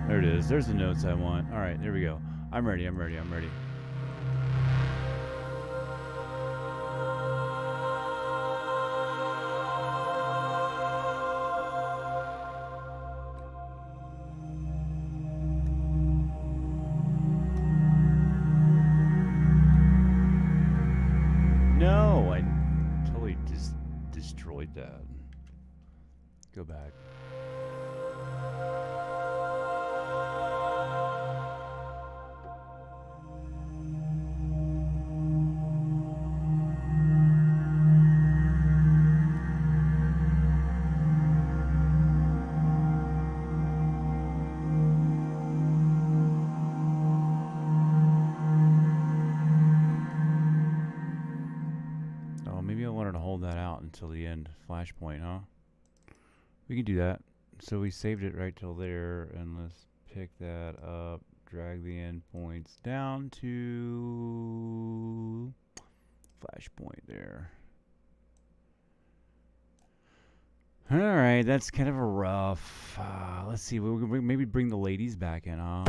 There it is. There's the notes I want. All right, there we go. I'm ready. I'm ready. I'm ready. No, I totally just destroyed that. Go back. until the end. Flashpoint, huh? We can do that. So we saved it right till there, and let's pick that up, drag the endpoints down to flashpoint there. All right, that's kind of a rough. Let's see, we'll maybe bring the ladies back in, huh?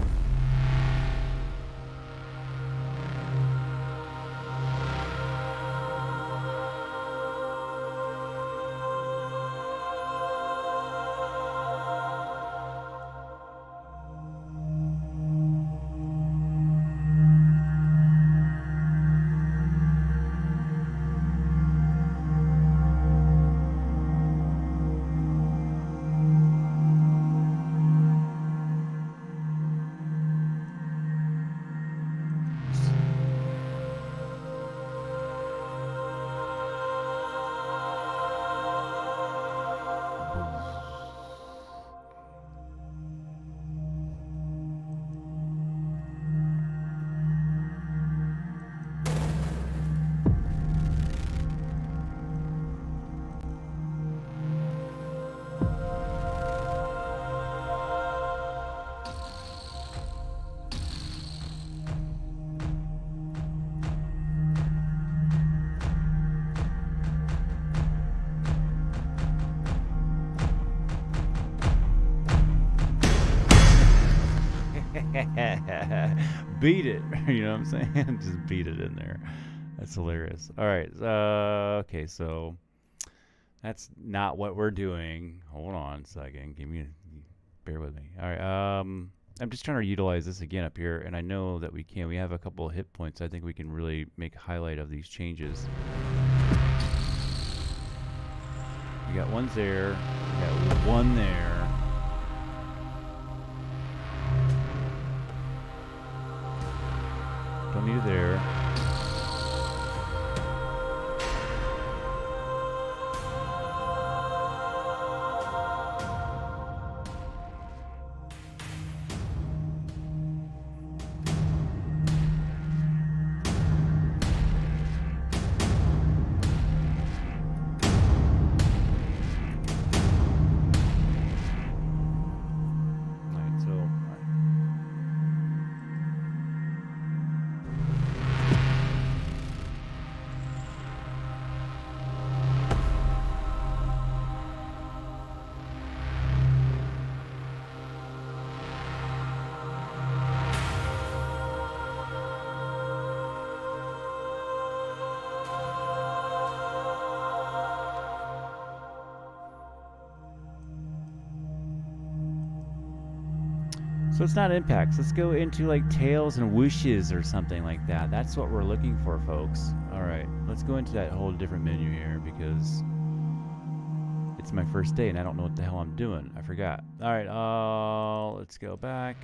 Beat it. You know what I'm saying? Just beat it in there. That's hilarious. All right. Okay, so that's not what we're doing. Hold on a second. Bear with me. All right. I'm just trying to utilize this again up here, and I know that we can. We have a couple of hit points. I think we can really make a highlight of these changes. We got ones there. We got one there. Don't need it there. So it's not impacts. Let's go into like tails and whooshes or something like that. That's what we're looking for, folks. All right, let's go into that whole different menu here because it's my first day and I don't know what the hell I'm doing. I forgot. All right, let's go back.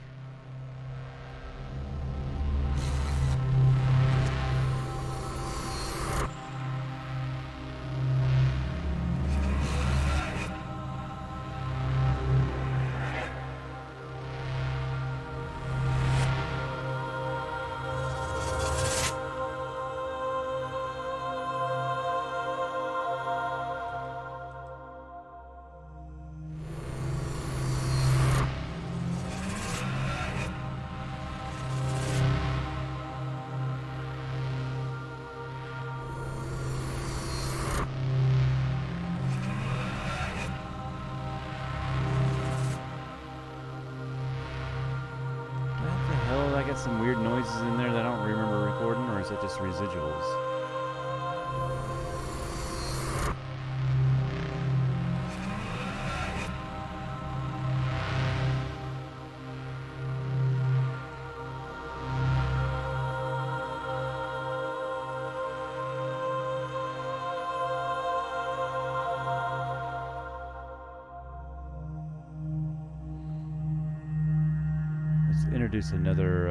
Some weird noises in there that I don't remember recording, or is it just residuals? Introduce another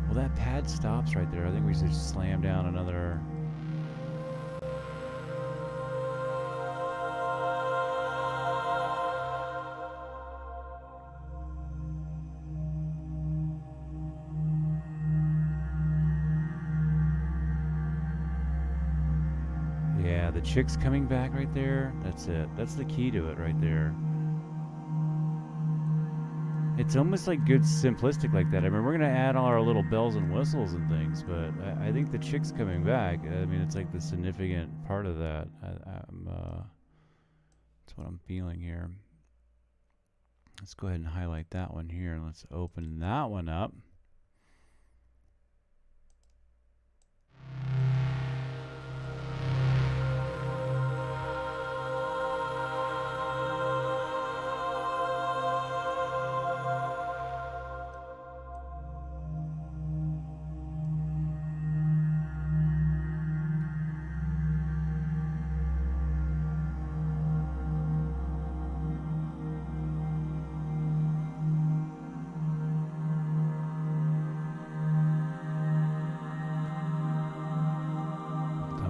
well, that pad stops right there. I think we should slam down another. Yeah, the chick's coming back right there. That's it. That's the key to it right there. It's almost like good simplistic like that. I mean, we're going to add all our little bells and whistles and things, but I think the chick's coming back. I mean, it's like the significant part of that. That's what I'm feeling here. Let's go ahead and highlight that one here, and let's open that one up.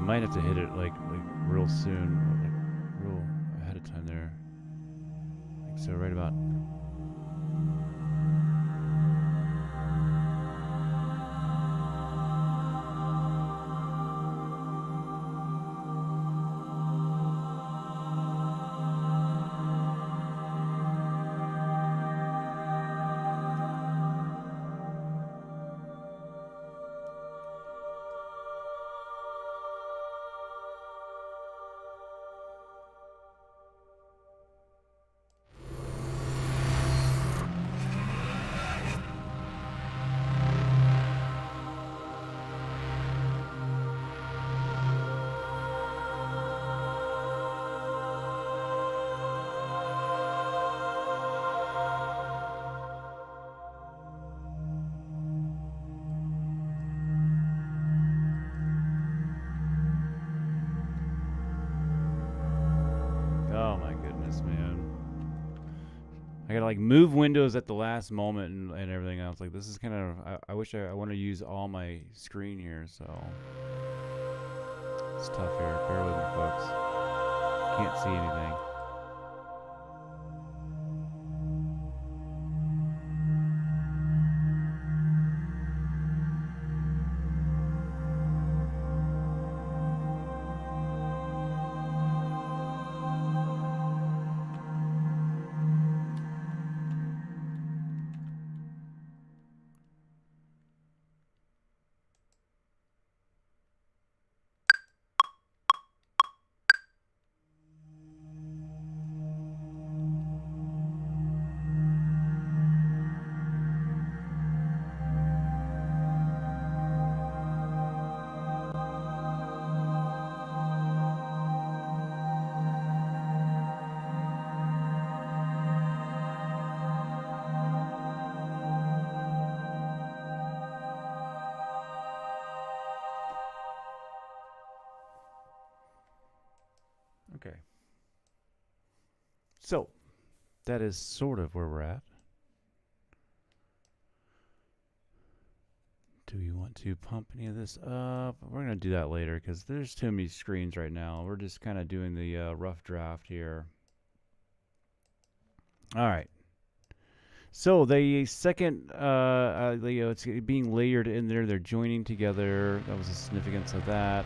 Might have to hit it like real soon, like real ahead of time there. Like so, right about. Oh my goodness, man. I gotta like move windows at the last moment and everything else. Like this is kind of, I wish I want to use all my screen here, so it's tough here. Bear with me, folks. Can't see anything. Okay. So, that is sort of where we're at. Do we want to pump any of this up? We're going to do that later because there's too many screens right now. We're just kind of doing the rough draft here. All right. So the second, it's being layered in there. They're joining together. That was the significance of that.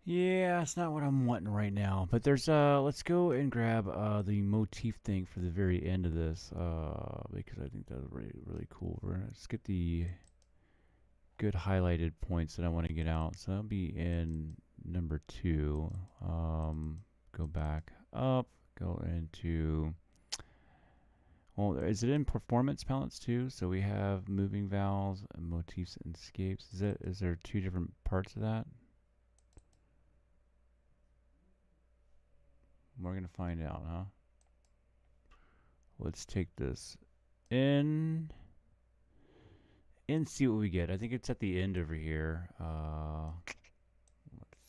Yeah, it's not what I'm wanting right now. But there's let's go and grab the motif thing for the very end of this because I think that's really cool. We're gonna just get the good highlighted points that I want to get out. So that'll be in number 2. Go back up, go into, well, is it in performance palettes too? So we have moving valves, motifs, and escapes. Is there 2 different parts of that? We're gonna find out, huh? Let's take this in and see what we get. I think it's at the end over here. Let's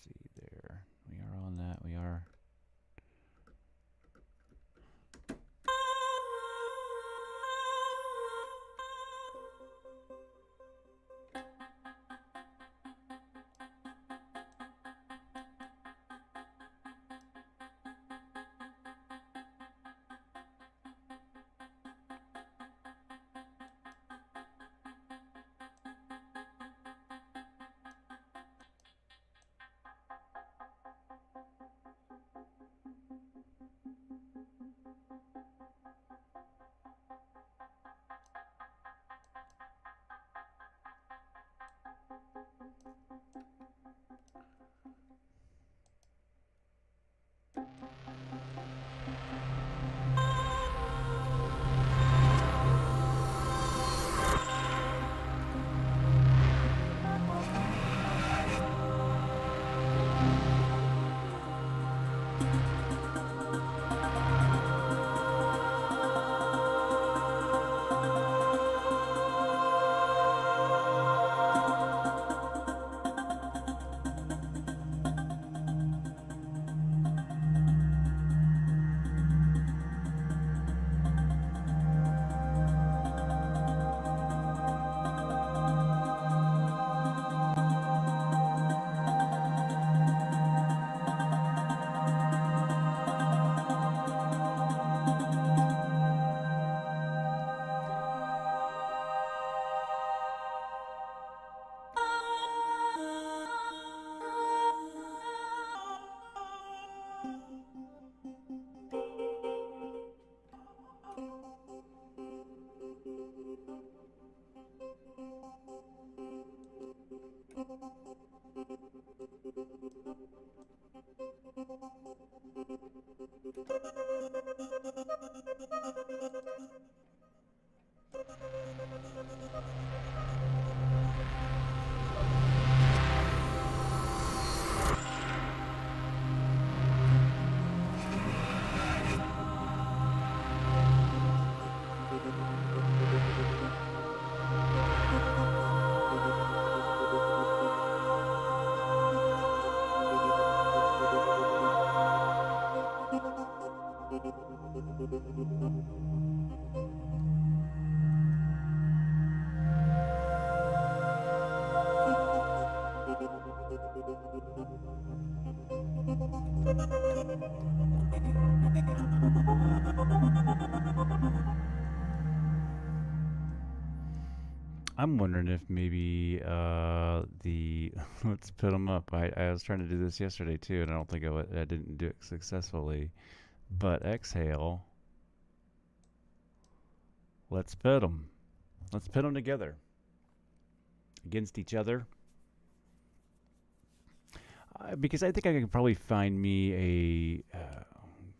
see there. We are on that. We are. I'm wondering if maybe the let's put them up. I was trying to do this yesterday too, and I don't think I didn't do it successfully. But exhale. Let's pit them. Let's pit them together against each other. Because I think I can probably find me a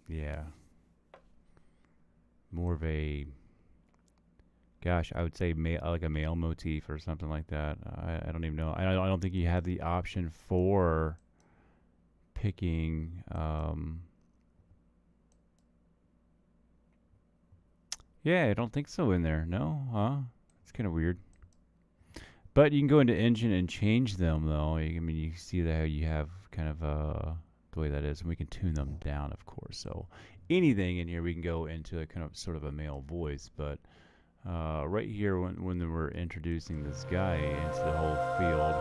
yeah, more of a, gosh, I would say like a male motif or something like that. I don't even know. I don't think you have the option for picking. Yeah, I don't think so in there. No, huh? It's kind of weird. But you can go into Engine and change them, though. I mean, you see that how you have kind of the way that is, and we can tune them down, of course. So anything in here, we can go into a kind of sort of a male voice, but right here, when we're introducing this guy into the whole field.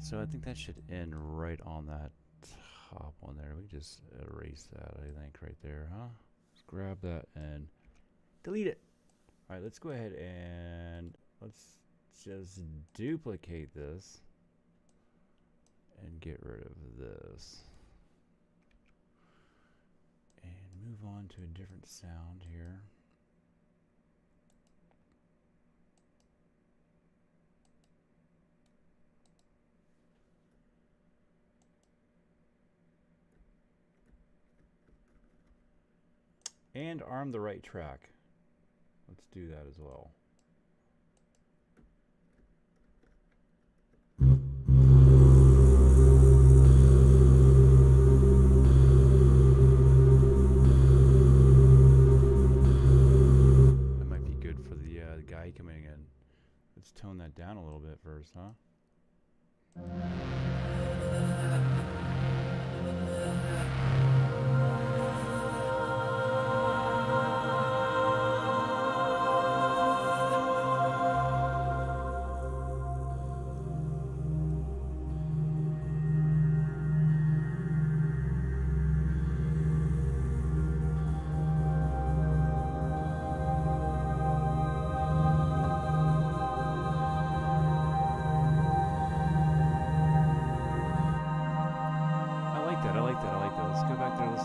So I think that should end right on that top one there. We just erase that, I think, right there, huh? Let's grab that and delete it. All right, let's go ahead and let's just duplicate this and get rid of this. And move on to a different sound here. And arm the right track. Let's do that as well. That might be good for the guy coming in. Let's tone that down a little bit first, huh?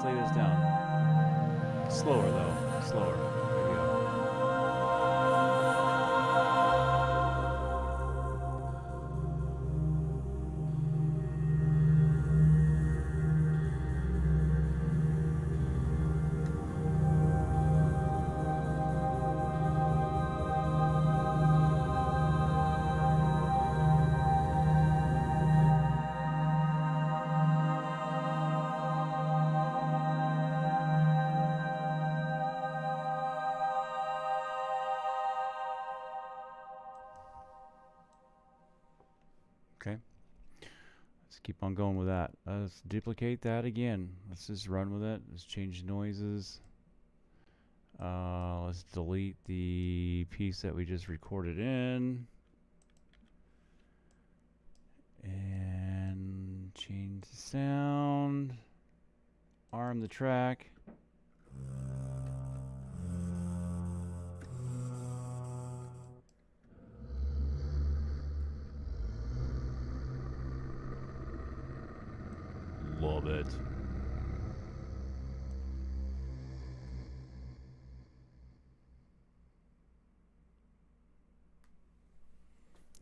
Lay this down. Slower though, slower. There we go. Okay, let's keep on going with that. Let's duplicate that again. Let's just run with it. Let's change noises. Let's delete the piece that we just recorded in. And change the sound. Arm the track. Love it.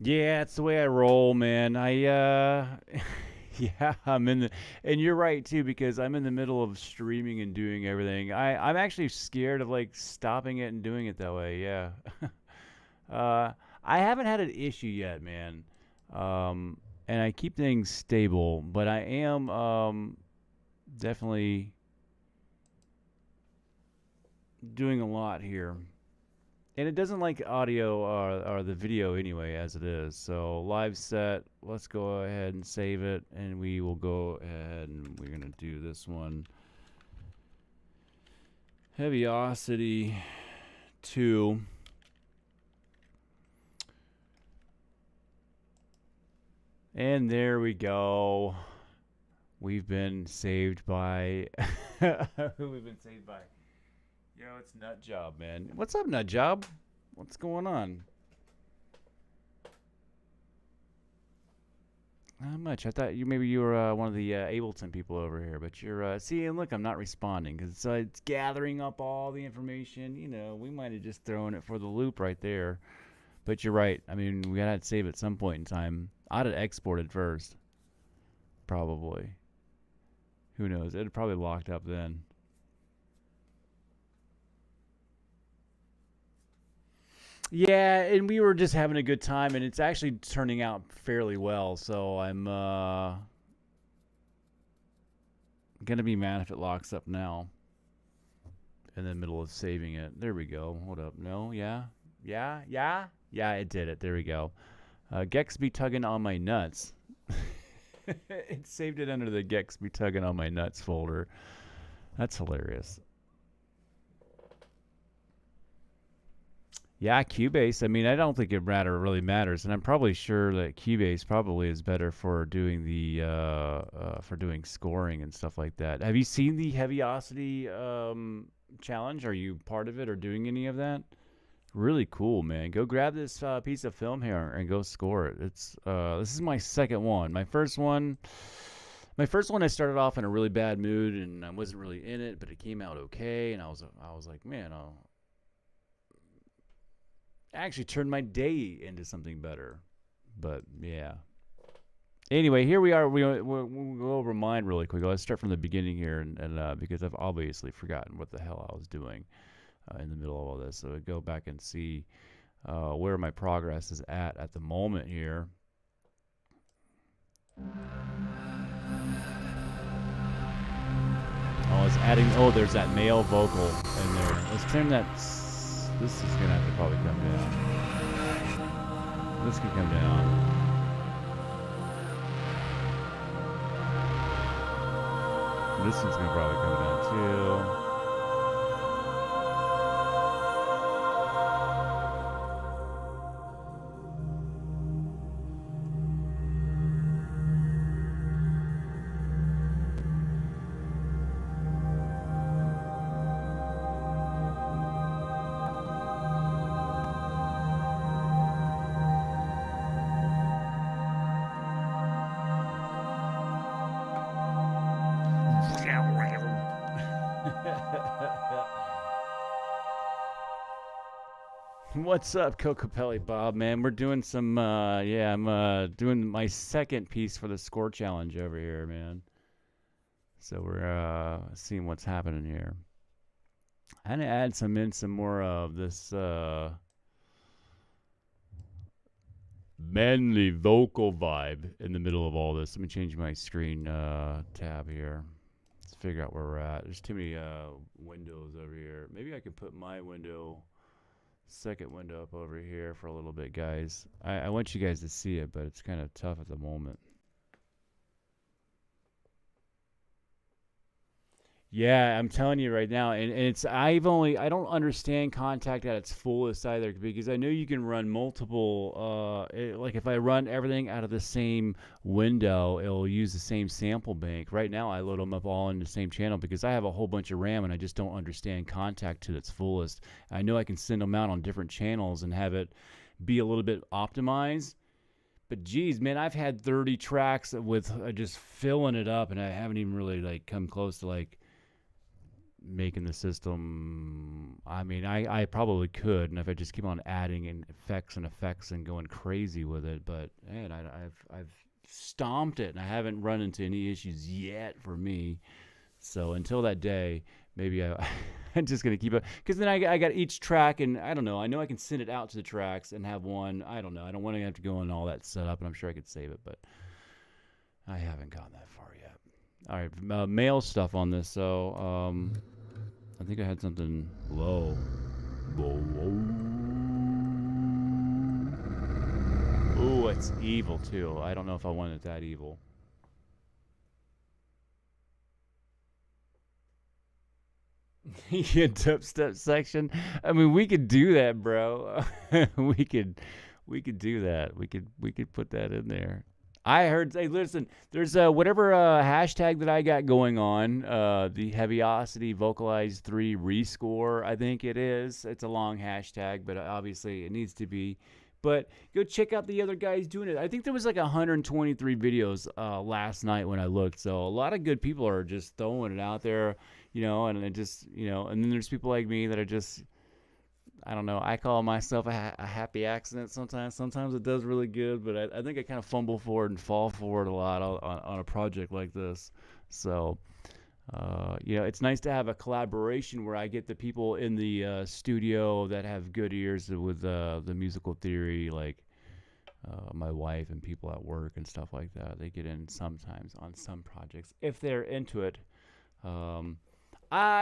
Yeah, it's the way I roll, man. Yeah, I'm in the, and you're right too, because I'm in the middle of streaming and doing everything. I'm actually scared of like stopping it and doing it that way. Yeah. I haven't had an issue yet, man. And I keep things stable, but I am definitely doing a lot here. And it doesn't like audio or the video anyway, as it is. So live set, let's go ahead and save it, and we will go ahead and we're gonna do this one. Heavyocity 2. And there we go. We've been saved by we've been saved by. Yo, it's Nut Job, man. What's up, Nut Job? What's going on? Not much. I thought maybe you were one of the Ableton people over here, but you're see, and look, I'm not responding because it's gathering up all the information. You know, we might have just thrown it for the loop right there. But you're right. I mean, we gotta save at some point in time. I'd have exported first, probably. Who knows? It'd probably locked up then. Yeah, and we were just having a good time, and it's actually turning out fairly well. So I'm gonna be mad if it locks up now. In the middle of saving it. There we go. Hold up. No, yeah, it did it. There we go. Gex be tugging on my nuts. It saved it under the Gex be tugging on my nuts folder. That's hilarious. Yeah, Cubase. I mean, I don't think it really matters, and I'm probably sure that Cubase probably is better for doing the for doing scoring and stuff like that. Have you seen the Heavyocity challenge? Are you part of it or doing any of that? Really cool, man. Go grab this piece of film here and go score it. It's this is my second one. My first one, I started off in a really bad mood and I wasn't really in it, but it came out okay, and I was like, man, I'll actually turn my day into something better. But yeah. Anyway, here we are. We'll go over mine really quick. Let's start from the beginning here, and because I've obviously forgotten what the hell I was doing in the middle of all this. So go back and see where my progress is at the moment here. Oh, it's adding. Oh, there's that male vocal in there. Let's turn that. This is gonna have to probably come down. This can come down. This one's gonna probably come down too. What's up, Cocopelli Bob, man? We're doing some, I'm doing my second piece for the score challenge over here, man. So we're seeing what's happening here. I'm gonna add some more of this manly vocal vibe in the middle of all this. Let me change my screen tab here. Let's figure out where we're at. There's too many windows over here. Maybe I could put my second window up over here for a little bit, guys. I want you guys to see it, but it's kind of tough at the moment. Yeah, I'm telling you right now, and it's I don't understand Contact at its fullest either, because I know you can run multiple like if I run everything out of the same window, it'll use the same sample bank. Right now I load them up all in the same channel because I have a whole bunch of RAM and I just don't understand Contact to its fullest. I know I can send them out on different channels and have it be a little bit optimized. But geez, man, I've had 30 tracks with just filling it up, and I haven't even really like come close to like making the system. I mean, I probably could, and if I just keep on adding in effects and going crazy with it, but man, I've stomped it and I haven't run into any issues yet for me. So until that day, maybe I'm just gonna keep it, because then I got each track, and I don't know, I know I can send it out to the tracks and have one. I don't know, I don't want to have to go and all that setup, and I'm sure I could save it, but I haven't gone that far yet. All right, male stuff on this. So I think I had something low. Ooh, it's evil too. I don't know if I want it that evil. Yeah, dubstep section. I mean, we could do that, bro. we could do that. We could put that in there. I heard. Hey, listen. There's whatever hashtag that I got going on. The Heavyocity Vocalise 3 Rescore. I think it is. It's a long hashtag, but obviously it needs to be. But go check out the other guys doing it. I think there was like 123 videos last night when I looked. So a lot of good people are just throwing it out there, and it just, and then there's people like me that are just, I don't know. I call myself a happy accident sometimes. Sometimes it does really good, but I think I kind of fumble forward and fall forward a lot on a project like this. So, it's nice to have a collaboration where I get the people in the studio that have good ears with the musical theory, like my wife and people at work and stuff like that. They get in sometimes on some projects if they're into it.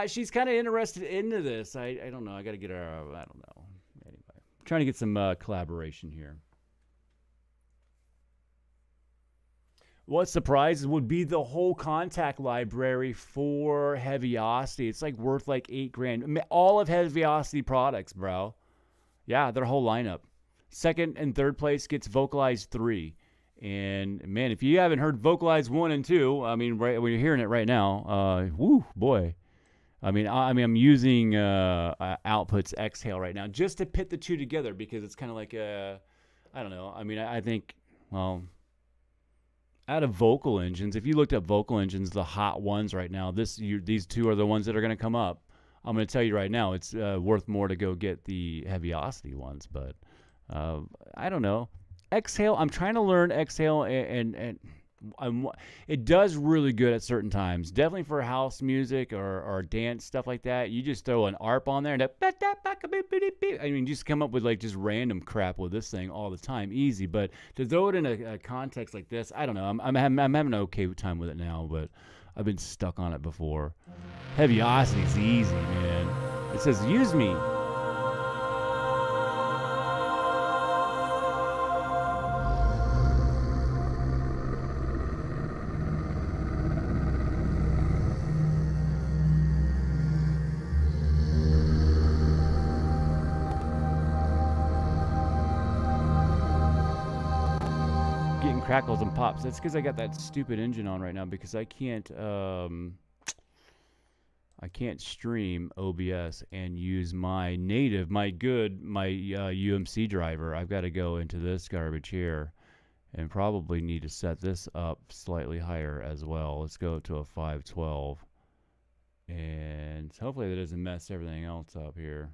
She's kind of interested into this. I don't know. I got to get her. I don't know. Anyway, I'm trying to get some collaboration here. What surprises would be the whole Contact library for Heavyocity. It's like worth like $8,000. All of Heavyocity products, bro. Yeah, their whole lineup. Second and third place gets Vocalise 3. And man, if you haven't heard Vocalise 1 and 2, I mean, right when you're hearing it right now, whoo, boy. I'm using Output's Exhale right now just to pit the two together because it's kind of like I don't know. I mean, I think, well, out of vocal engines, if you looked up vocal engines, the hot ones right now, these two are the ones that are going to come up. I'm going to tell you right now, it's worth more to go get the Heavyocity ones, but I don't know. Exhale, I'm trying to learn Exhale, and it does really good at certain times. Definitely for house music or dance stuff like that. You just throw an ARP on there, and I mean, just come up with like just random crap with this thing all the time, easy. But to throw it in a context like this, I don't know. I'm having an okay time with it now, but I've been stuck on it before. Heavyocity's easy, man. It says use me. Crackles and pops. That's because I got that stupid engine on right now because I can't stream OBS and use my native, my UMC driver. I've got to go into this garbage here and probably need to set this up slightly higher as well. Let's go to a 512 and hopefully that doesn't mess everything else up here.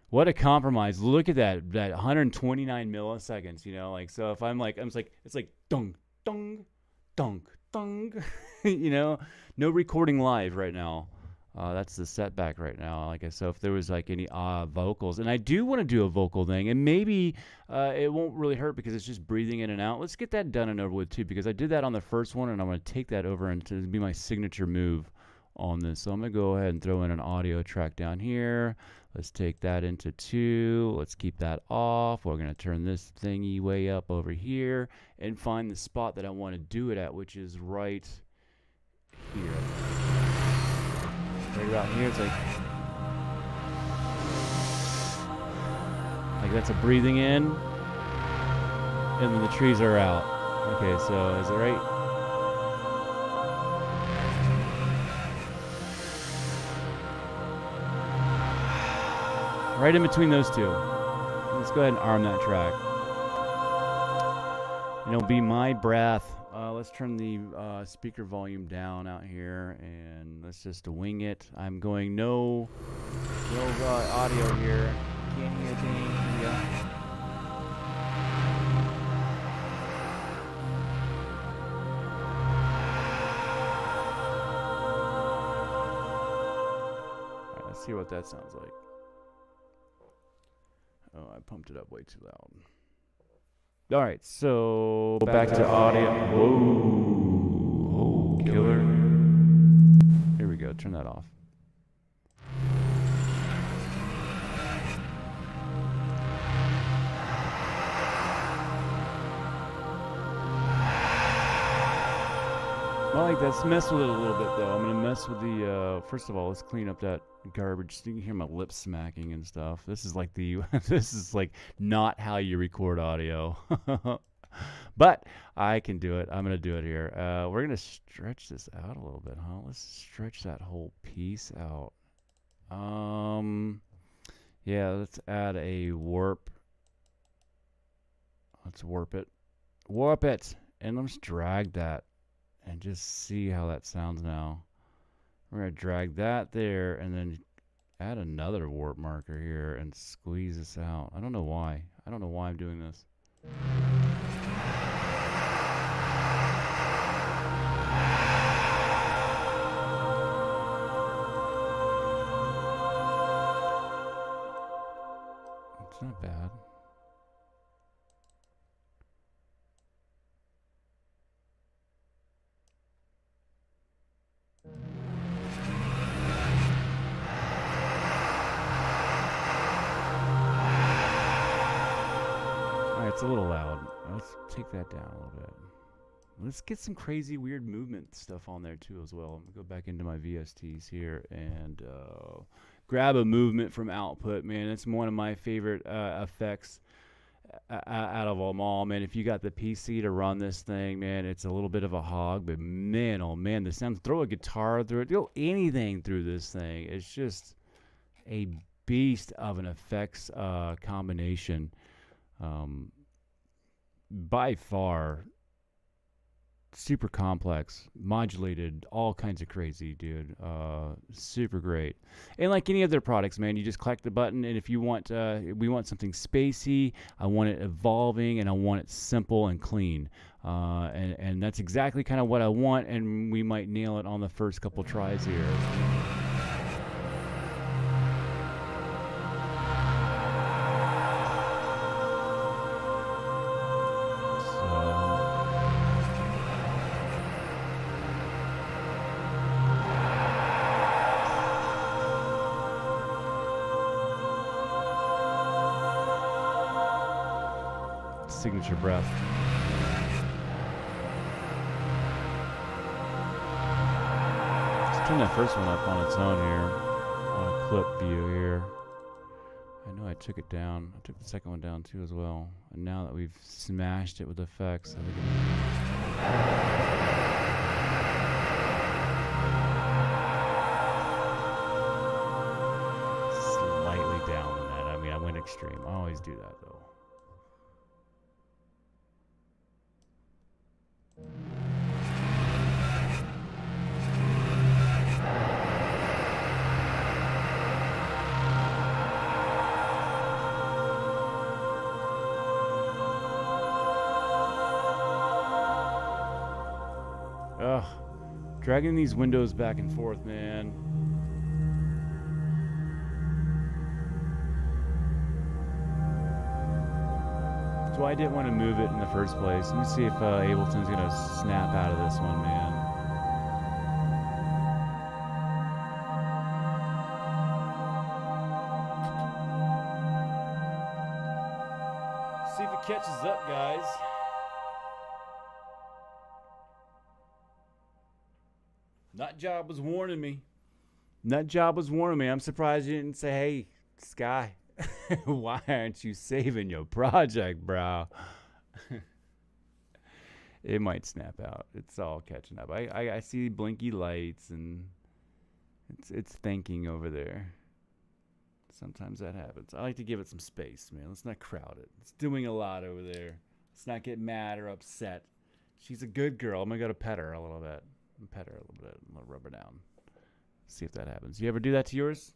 What a compromise. Look at that 129 milliseconds, you know, like, so if I'm like, it's like dunk, dunk, dunk, dunk, you know, no recording live right now. That's the setback right now. Like, so if there was like any vocals, and I do want to do a vocal thing, and maybe it won't really hurt because it's just breathing in and out. Let's get that done and over with too, because I did that on the first one, and I'm going to take that over and to be my signature move on this. So I'm going to go ahead and throw in an audio track down here. Let's take that into 2. Let's keep that off. We're going to turn this thingy way up over here and find the spot that I want to do it at, which is right here. Right about here. It's like that's a breathing in, and then the trees are out. Okay, so is it right? Right in between those two. Let's go ahead and arm that track. And it'll be my breath. Let's turn the speaker volume down out here, and let's just wing it. I'm going no audio here. Can't hear a thing. Yeah. All right, let's see what that sounds like. Oh, I pumped it up way too loud. All right, so back to audio. Whoa, killer. Here we go, turn that off. Well, like, let's mess with it a little bit, though. I'm going to mess with the, first of all, let's clean up that garbage. So you can hear my lips smacking and stuff. This is like this is like not how you record audio. But I can do it. I'm going to do it here. We're going to stretch this out a little bit, huh? Let's stretch that whole piece out. Yeah, let's add a warp. Let's warp it. Warp it! And let's drag that. And just see how that sounds now. We're going to drag that there and then add another warp marker here and squeeze this out. I don't know why. I don't know why I'm doing this. It's not bad. It's a little loud. Let's take that down a little bit. Let's get some crazy weird movement stuff on there too as well. I'm gonna go back into my VSTs here and grab a movement from output, man. It's one of my favorite effects out of them all, man. If you got the PC to run this thing, man, it's a little bit of a hog, but man, oh man, the sounds. Throw a guitar through it, throw anything through this thing. It's just a beast of an effects combination. By far, super complex, modulated, all kinds of crazy, dude. Super great. And like any of their products, man, you just click the button, and if you want, we want something spacey, I want it evolving, and I want it simple and clean. And that's exactly kind of what I want, and we might nail it on the first couple tries here. Signature breath. Let's turn that first one up on its own here, on a clip view here. I know I took it down. I took the second one down too as well. And now that we've smashed it with effects, I think slightly down on that. I mean, I went extreme. I always do that though. Ugh, dragging these windows back and forth, man. That's why I didn't want to move it in the first place. Let me see if Ableton's gonna snap out of this one, man. See if it catches up, guys. Nut Job was warning me. Nut Job was warning me. I'm surprised you didn't say, hey, Sky, why aren't you saving your project, bro? It might snap out. It's all catching up. I see blinky lights, and it's thinking over there. Sometimes that happens. I like to give it some space, man. Let's not crowd it. It's doing a lot over there. Let's not get mad or upset. She's a good girl. I'm going to go to pet her a little bit. Pet her a little bit. I'll rub her down. See if that happens. You ever do that to yours?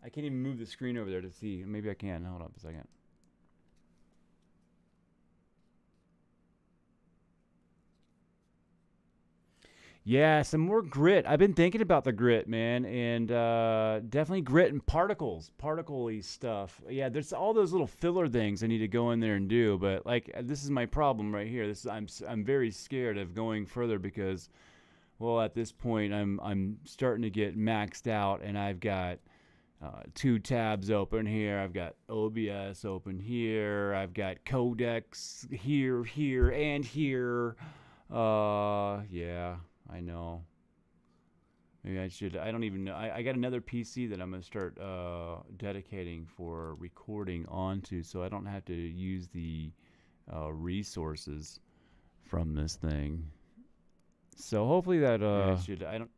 I can't even move the screen over there to see. Maybe I can. Hold up a second. Yeah, some more grit. I've been thinking about the grit, man, and definitely grit and particle-y stuff. Yeah, there's all those little filler things I need to go in there and do, but like this is my problem right here. I'm very scared of going further because, well, at this point I'm starting to get maxed out, and I've got 2 tabs open here. I've got OBS open here. I've got codecs here, and here. Yeah. I know. Maybe I should. I don't even know. I got another PC that I'm going to start dedicating for recording onto, so I don't have to use the resources from this thing. So hopefully that I don't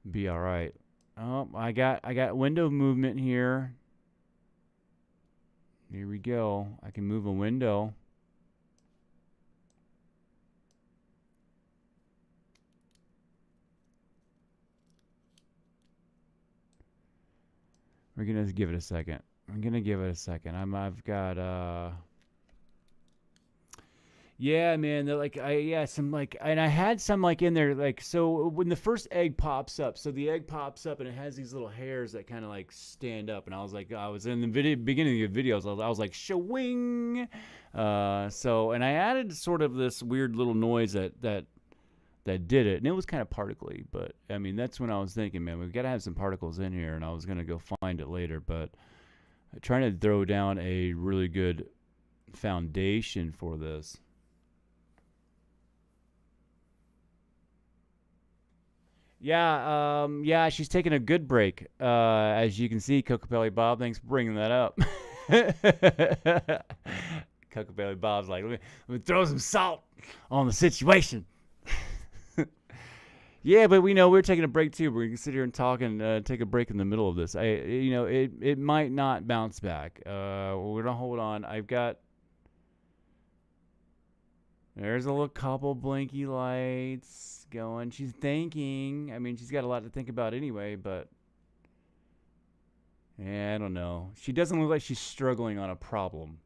be all right. Oh, I got window movement here. Here we go. I can move a window. We're gonna give it a second. I've got yeah, man, they're like and I had some like in there, like, so when the first egg pops up, so the egg pops up and it has these little hairs that kind of like stand up, and I was in the beginning of the videos, I was like shwing. So, and I added sort of this weird little noise that did it, and it was kind of particly, but I mean, that's when I was thinking, man, we've got to have some particles in here, and I was gonna go find it later, but I'm trying to throw down a really good foundation for this. Yeah, she's taking a good break. As you can see, Cocopelli Bob, thanks for bringing that up. Cocopelli Bob's like, let me throw some salt on the situation. Yeah, but we know we're taking a break too. We're gonna sit here and talk and take a break in the middle of this. It might not bounce back. We're gonna hold on. There's a little couple blinky lights going. She's thinking. I mean, she's got a lot to think about anyway, but yeah, I don't know. She doesn't look like she's struggling on a problem.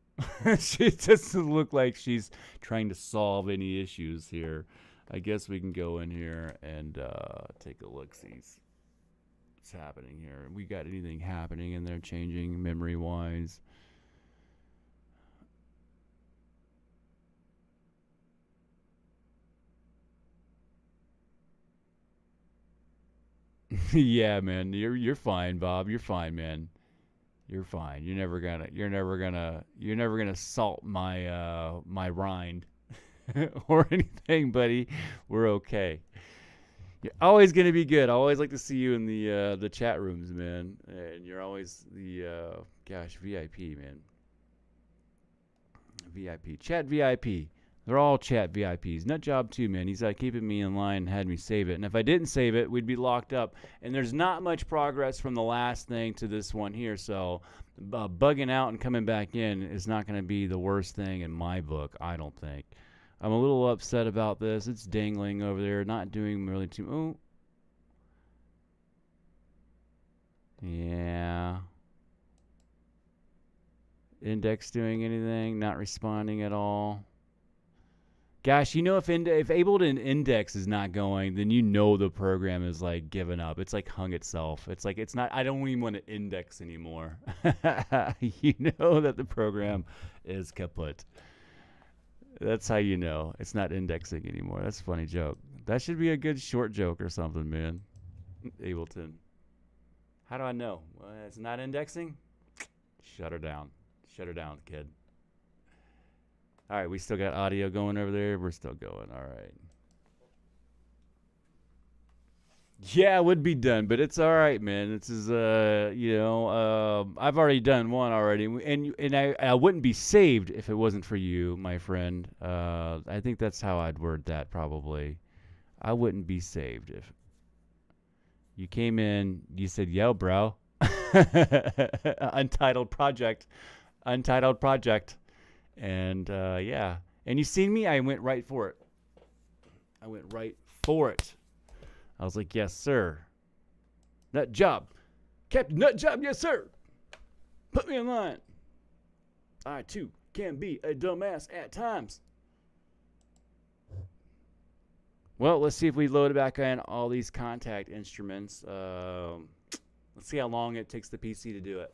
She doesn't look like she's trying to solve any issues here. I guess we can go in here and take a look, see what's happening here. We got anything happening in there changing memory-wise? Yeah, man, you're fine, Bob. You're fine, man. You're fine. You're never gonna salt my rind or anything, buddy. We're okay. You're always gonna be good. I always like to see you in the chat rooms, man. And you're always the gosh, VIP, man. VIP, chat VIP. They're all chat VIPs. Nutjob too, man. He's keeping me in line and had me save it. And if I didn't save it, we'd be locked up. And there's not much progress from the last thing to this one here. So bugging out and coming back in is not going to be the worst thing in my book, I don't think. I'm a little upset about this. It's dangling over there, not doing really too. Oh, yeah. Index doing anything? Not responding at all. Gosh, if Ableton Index is not going, then the program is like given up. It's like hung itself. It's like it's not. I don't even want to index anymore. You know that the program is kaput. That's how you know it's not indexing anymore. That's a funny joke. That should be a good short joke or something, man. Ableton. How do I know? Well, it's not indexing? Shut her down. Shut her down, kid. All right, we still got audio going over there. We're still going. All right. Yeah, it would be done, but it's all right, man. This is I've already done one already, and I wouldn't be saved if it wasn't for you, my friend. I think that's how I'd word that probably. I wouldn't be saved if you came in, you said, "Yo, bro." Untitled project. And yeah. And you seen me? I went right for it. I was like, yes, sir. Nut job. Captain Nut Job, yes, sir. Put me in line. I, too, can be a dumbass at times. Well, let's see if we load it back in all these contact instruments. Let's see how long it takes the PC to do it.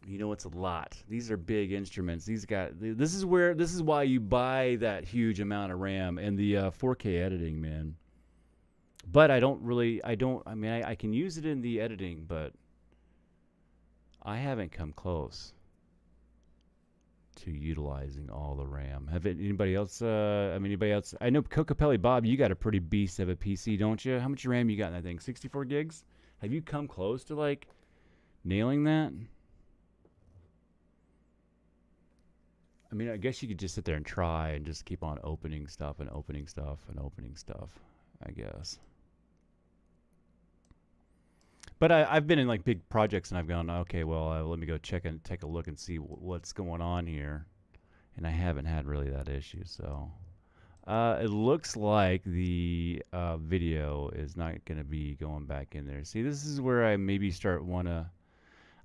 It's a lot. These are big instruments. This is why you buy that huge amount of RAM and the 4K editing, man. But I can use it in the editing, but I haven't come close to utilizing all the RAM. Anybody else? Anybody else? I know Cocopelli Bob, you got a pretty beast of a PC, don't you? How much RAM you got in that thing? 64 gigs? Have you come close to like nailing that? I guess you could just sit there and try and just keep on opening stuff, I guess. But I've been in like big projects and I've gone, okay, well, let me go take a look and see what's going on here. And I haven't had really that issue. So it looks like the video is not going to be going back in there. See, this is where I maybe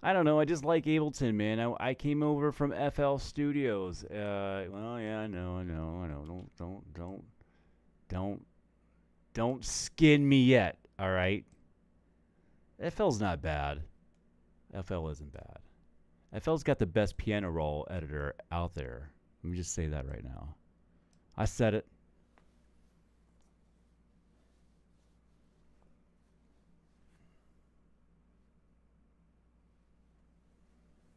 I don't know. I just like Ableton, man. I came over from FL Studios. Well, yeah, I know. Don't skin me yet. All right. FL's not bad. FL isn't bad. FL's got the best piano roll editor out there. Let me just say that right now. I said it.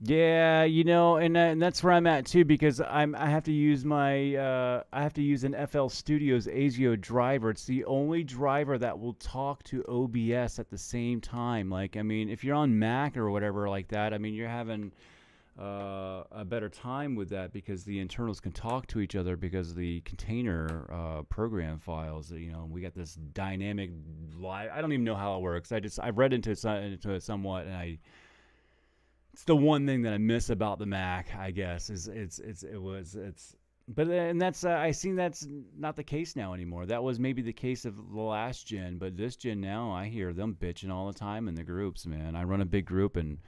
Yeah, you know, and that's where I'm at too because I have to use my I have to use an FL Studios ASIO driver. It's the only driver that will talk to OBS at the same time. Like, I mean, if you're on Mac or whatever like that, I mean, you're having a better time with that because the internals can talk to each other because the container program files. You know, we got this dynamic live. I don't even know how it works. I've read into it somewhat, and it's the one thing that I miss about the Mac, I guess, is but and that's I seen that's not the case now anymore. That was maybe the case of the last gen, but this gen now I hear them bitching all the time in the groups, man. I run a big group and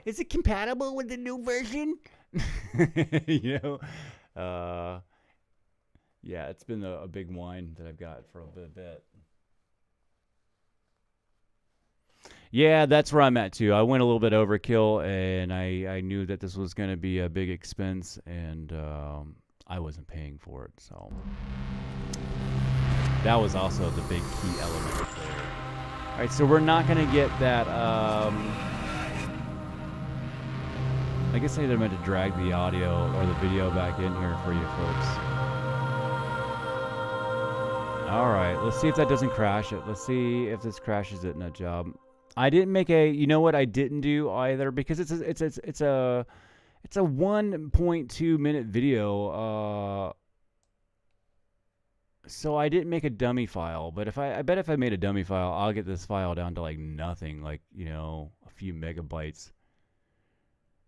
is it compatible with the new version? You know, yeah, it's been a big whine that I've got for a bit. Yeah, that's where I'm at too. I went a little bit overkill, and I knew that this was going to be a big expense, and I wasn't paying for it. So that was also the big key element there. All right, so we're not going to get that. I guess I meant to drag the audio or the video back in here for you folks. All right, let's see if that doesn't crash it. Let's see if this crashes it. Nut job. I didn't make a. You know what I didn't do either because it's a 1.2 minute video. So I didn't make a dummy file. But I bet if I made a dummy file, I'll get this file down to like nothing, like a few megabytes.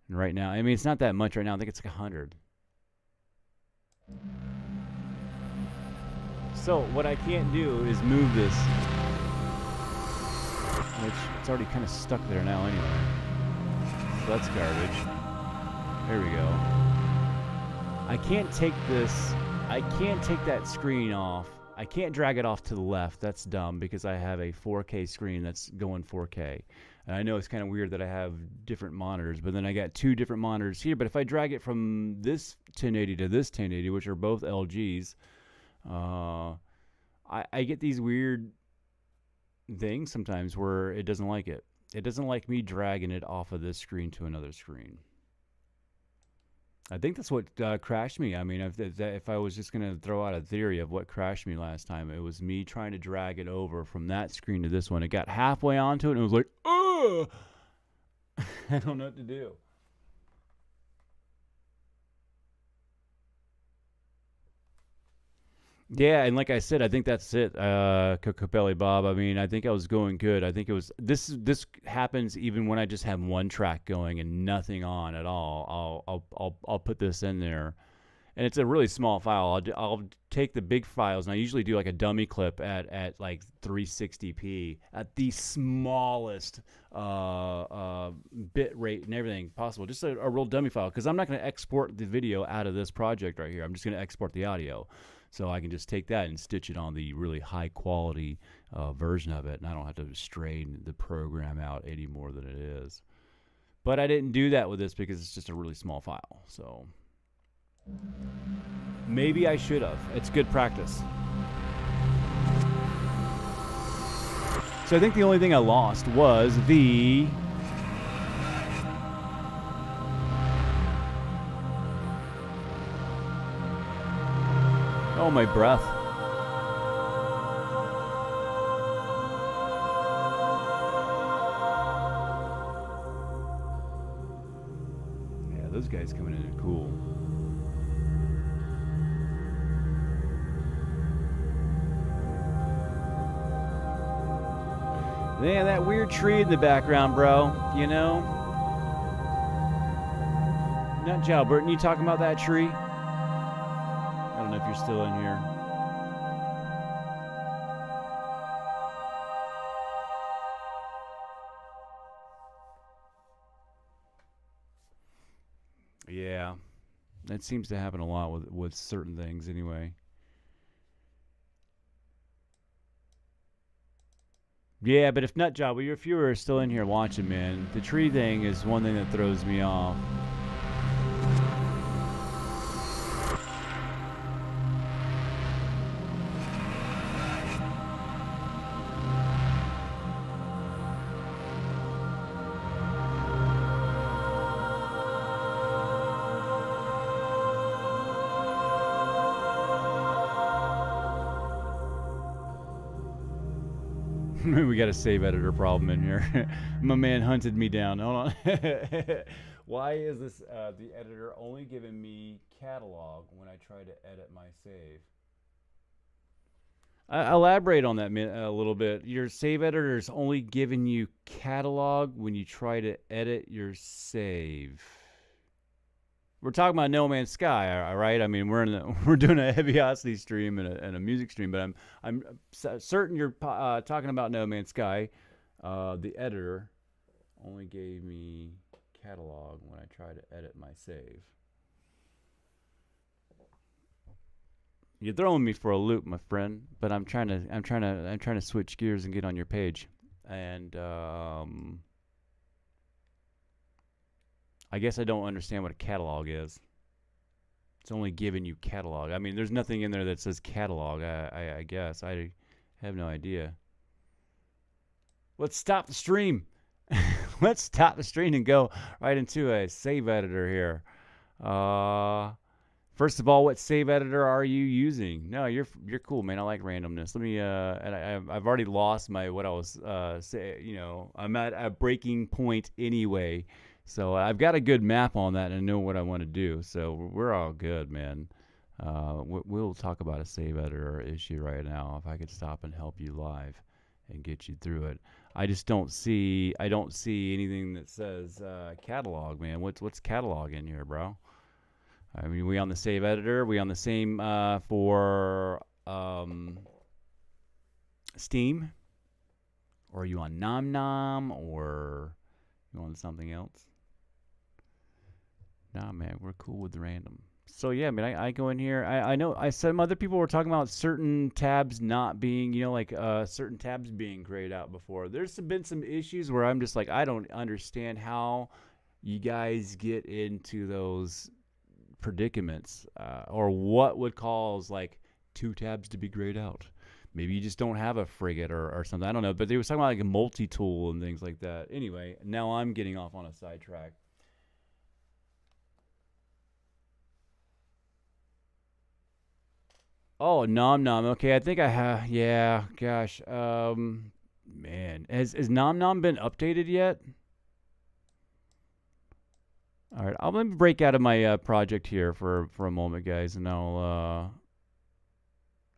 And right now, I mean, it's not that much right now. I think it's like 100. So what I can't do is move this. Which it's already kind of stuck there now anyway. So that's garbage. There we go. I can't take this. I can't take that screen off. I can't drag it off to the left. That's dumb because I have a 4K screen that's going 4K. And I know it's kind of weird that I have different monitors, but then I got two different monitors here. But if I drag it from this 1080 to this 1080, which are both LGs, I get these weird things sometimes where it doesn't like it. It doesn't like me dragging it off of this screen to another screen. I think that's what crashed me. I mean, if I was just going to throw out a theory of what crashed me last time, it was me trying to drag it over from that screen to this one. It got halfway onto it and it was like, oh! I don't know what to do. Yeah, and like I said, I think that's it, Capelli Bob. I mean, I think I was going good. I think it was this happens even when I just have one track going and nothing on at all. I'll put this in there, and it's a really small file. I'll take the big files, and I usually do like a dummy clip at like 360p at the smallest bit rate and everything possible. Just a real dummy file because I'm not going to export the video out of this project right here. I'm just going to export the audio. So I can just take that and stitch it on the really high quality version of it, and I don't have to strain the program out any more than it is. But I didn't do that with this because it's just a really small file. So maybe I should have. It's good practice. So I think the only thing I lost was the... Oh, my breath. Yeah, those guys coming in are cool. Yeah, that weird tree in the background, bro. You know? Nut job, Burton, you talking about that tree? I don't know if you're still in here. Yeah, that seems to happen a lot with certain things anyway. Yeah, but if Nutjob, well, if you were still in here watching, man, the tree thing is one thing that throws me off. We got a save editor problem in here. My man hunted me down. Hold on. Why is this the editor only giving me catalog when I try to edit my save? Elaborate on that a little bit. Your save editor is only giving you catalog when you try to edit your save. We're talking about No Man's Sky, all right? I mean, we're doing a Heavyocity stream and a music stream, but I'm certain you're talking about No Man's Sky. The editor only gave me catalog when I try to edit my save. You're throwing me for a loop, my friend, but I'm trying to switch gears and get on your page, and I guess I don't understand what a catalog is. It's only giving you catalog. I mean, there's nothing in there that says catalog. I guess I have no idea. Let's stop the stream. Let's stop the stream and go right into a save editor here. First of all, what save editor are you using? No, you're cool, man. I like randomness. Let me and I've already lost my what I was I'm at a breaking point anyway. So I've got a good map on that and I know what I want to do. So we're all good, man. We'll talk about a save editor issue right now. If I could stop and help you live and get you through it. I just don't see anything that says catalog, man. What's catalog in here, bro? I mean, we on the save editor? We on the same for Steam? Or are you on Nom Nom? Or you on something else? Nah, man, we're cool with the random. So yeah, I mean, I go in here. I know some other people were talking about certain tabs not being, like certain tabs being grayed out before. There's been some issues where I'm just like, I don't understand how you guys get into those predicaments, or what would cause like 2 tabs to be grayed out. Maybe you just don't have a frigate or something. I don't know. But they were talking about like a multi-tool and things like that. Anyway, now I'm getting off on a sidetrack. Oh, Nom Nom. Okay, I think I have. Yeah, gosh. Man, has Nom Nom been updated yet? All right, let me break out of my project here for a moment, guys, and I'll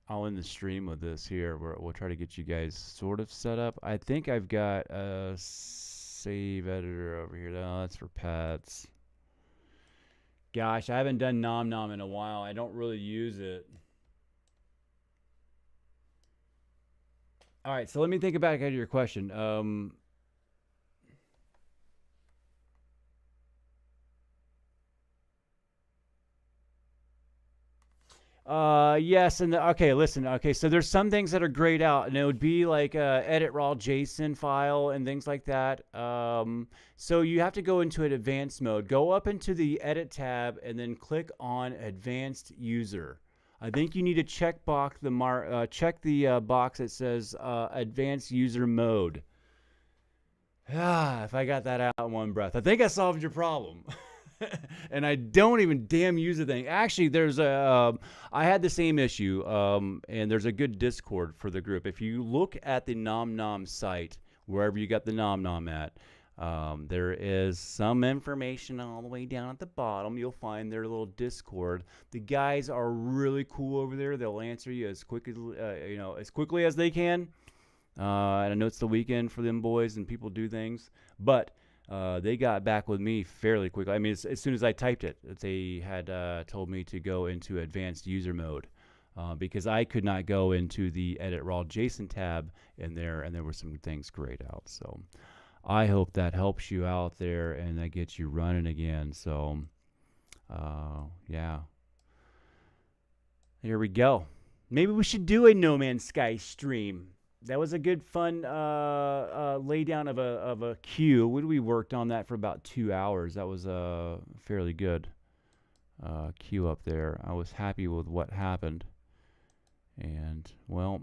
end the stream with this here. We'll try to get you guys sort of set up. I think I've got a save editor over here. No, that's for pads. Gosh, I haven't done Nom Nom in a while. I don't really use it. All right, so let me think back at your question. Yes, and okay, listen. Okay, so there's some things that are grayed out, and it would be like edit raw JSON file and things like that. So you have to go into an advanced mode. Go up into the edit tab and then click on advanced user. I think you need to check box the box that says advanced user mode. If I got that out in one breath, I think I solved your problem. And I don't even damn use the thing. Actually, there's I had the same issue, and there's a good Discord for the group. If you look at the Nom Nom site, wherever you got the Nom Nom at, there is some information all the way down at the bottom. You'll find their little Discord. The guys are really cool over there. They'll answer you as quick as as quickly as they can. And I know it's the weekend for them boys, and people do things, but they got back with me fairly quickly. I mean, as soon as I typed it, they had told me to go into advanced user mode because I could not go into the edit raw JSON tab in there, and there were some things grayed out. So I hope that helps you out there and that gets you running again. So yeah, here we go. Maybe we should do a No Man's Sky stream. That was a good, fun laydown of a queue. We worked on that for about 2 hours. That was a fairly good queue up there. I was happy with what happened. And, well,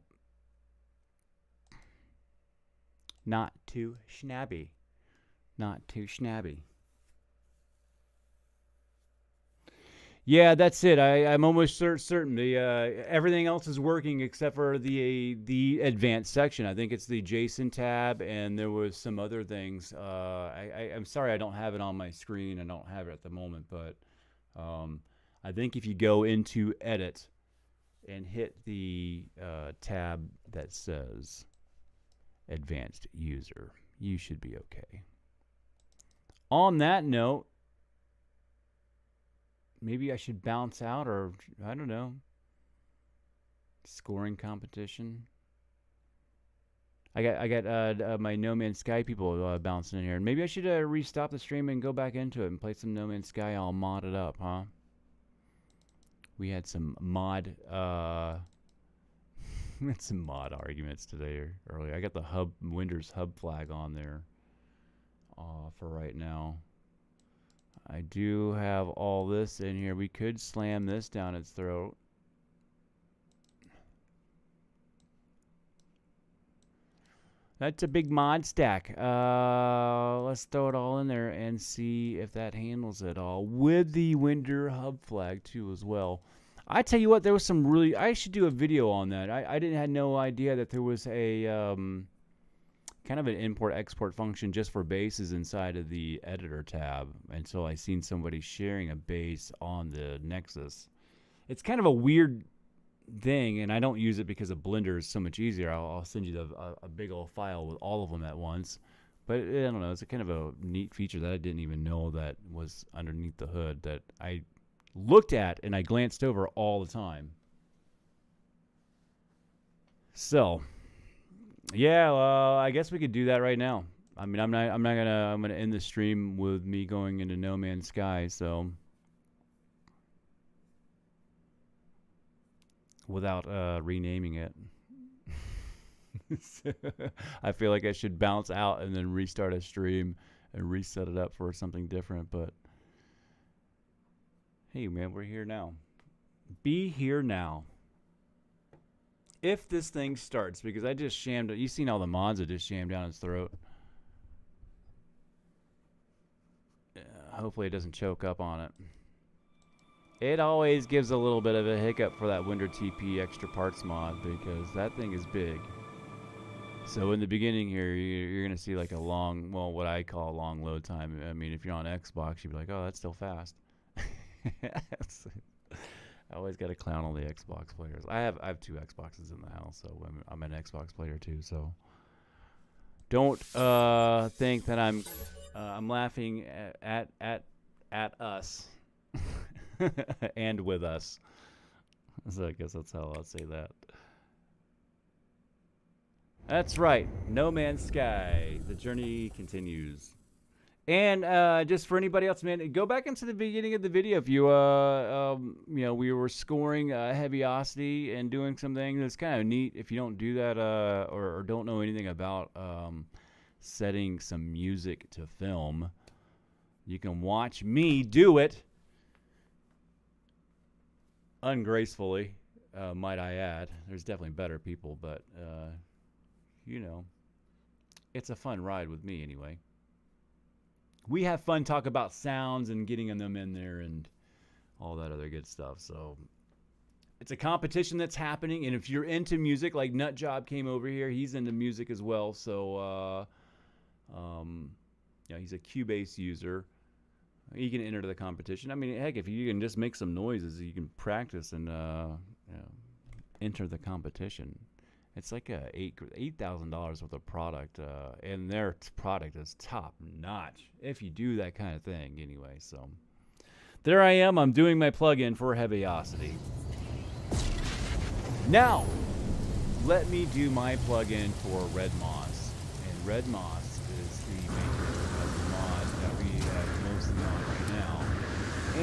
not too shabby. Not too shabby. Yeah, that's it. I'm almost certain the everything else is working except for the advanced section. I think it's the JSON tab, and there was some other things. I'm sorry I don't have it on my screen. I don't have it at the moment, but I think if you go into Edit and hit the tab that says Advanced User, you should be okay. On that note, maybe I should bounce out, or I don't know. Scoring competition. I got my No Man's Sky people bouncing in here, and maybe I should restop the stream and go back into it and play some No Man's Sky all modded up, huh? We had some mod we had some mod arguments today earlier. I got the Windows hub flag on there for right now. I do have all this in here. We could slam this down its throat. That's a big mod stack. Let's throw it all in there and see if that handles it all. With the Windows hub flag too as well. I tell you what, there was some really... I should do a video on that. I didn't have no idea that there was a... kind of an import-export function just for basses inside of the editor tab until I seen somebody sharing a bass on the Nexus. It's kind of a weird thing, and I don't use it because of Blender is so much easier. I'll send you a big old file with all of them at once. But I don't know, it's a kind of a neat feature that I didn't even know that was underneath the hood that I looked at and I glanced over all the time. So... yeah, I guess we could do that right now. I mean, I'm gonna end the stream with me going into No Man's Sky, so without renaming it. I feel like I should bounce out and then restart a stream and reset it up for something different, but hey man, we're here now. Be here now. If this thing starts, because I just shammed it. You've seen all the mods that just shammed down his throat. Hopefully it doesn't choke up on it. It always gives a little bit of a hiccup for that Windows TP extra parts mod because that thing is big. So in the beginning here, you're going to see like a long, well, what I call a long load time. I mean, if you're on Xbox, you'd be like, oh, that's still fast. I always got to clown all the Xbox players. I have 2 Xboxes in the house, so I'm an Xbox player too. So don't think that I'm laughing at us and with us. So I guess that's how I'll say that. That's right. No Man's Sky. The journey continues. And just for anybody else, man, go back into the beginning of the video. If you, you know, we were scoring Heavyocity and doing some things. It's kind of neat if you don't do that or don't know anything about setting some music to film. You can watch me do it ungracefully, might I add. There's definitely better people, but, you know, it's a fun ride with me anyway. We have fun talk about sounds and getting them in there and all that other good stuff. So it's a competition that's happening. And if you're into music, like Nutjob came over here, he's into music as well. So, yeah, he's a Cubase user. He can enter the competition. I mean, heck, if you can just make some noises, you can practice and you know, enter the competition. It's like a $8,000 worth of product, and their product is top notch if you do that kind of thing anyway. So there I am. I'm doing my plugin for Heavyocity. Now, let me do my plugin for Red Moss. And Red Moss is the maker of the mod that we have mostly on right now.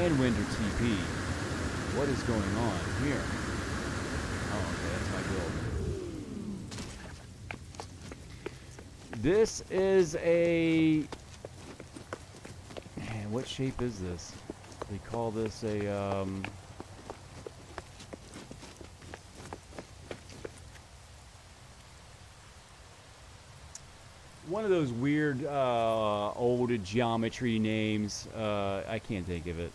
And Windows TP. What is going on here? Oh, okay, that's my build. This is a... man, what shape is this? They call this a... one of those weird old geometry names. I can't think of it.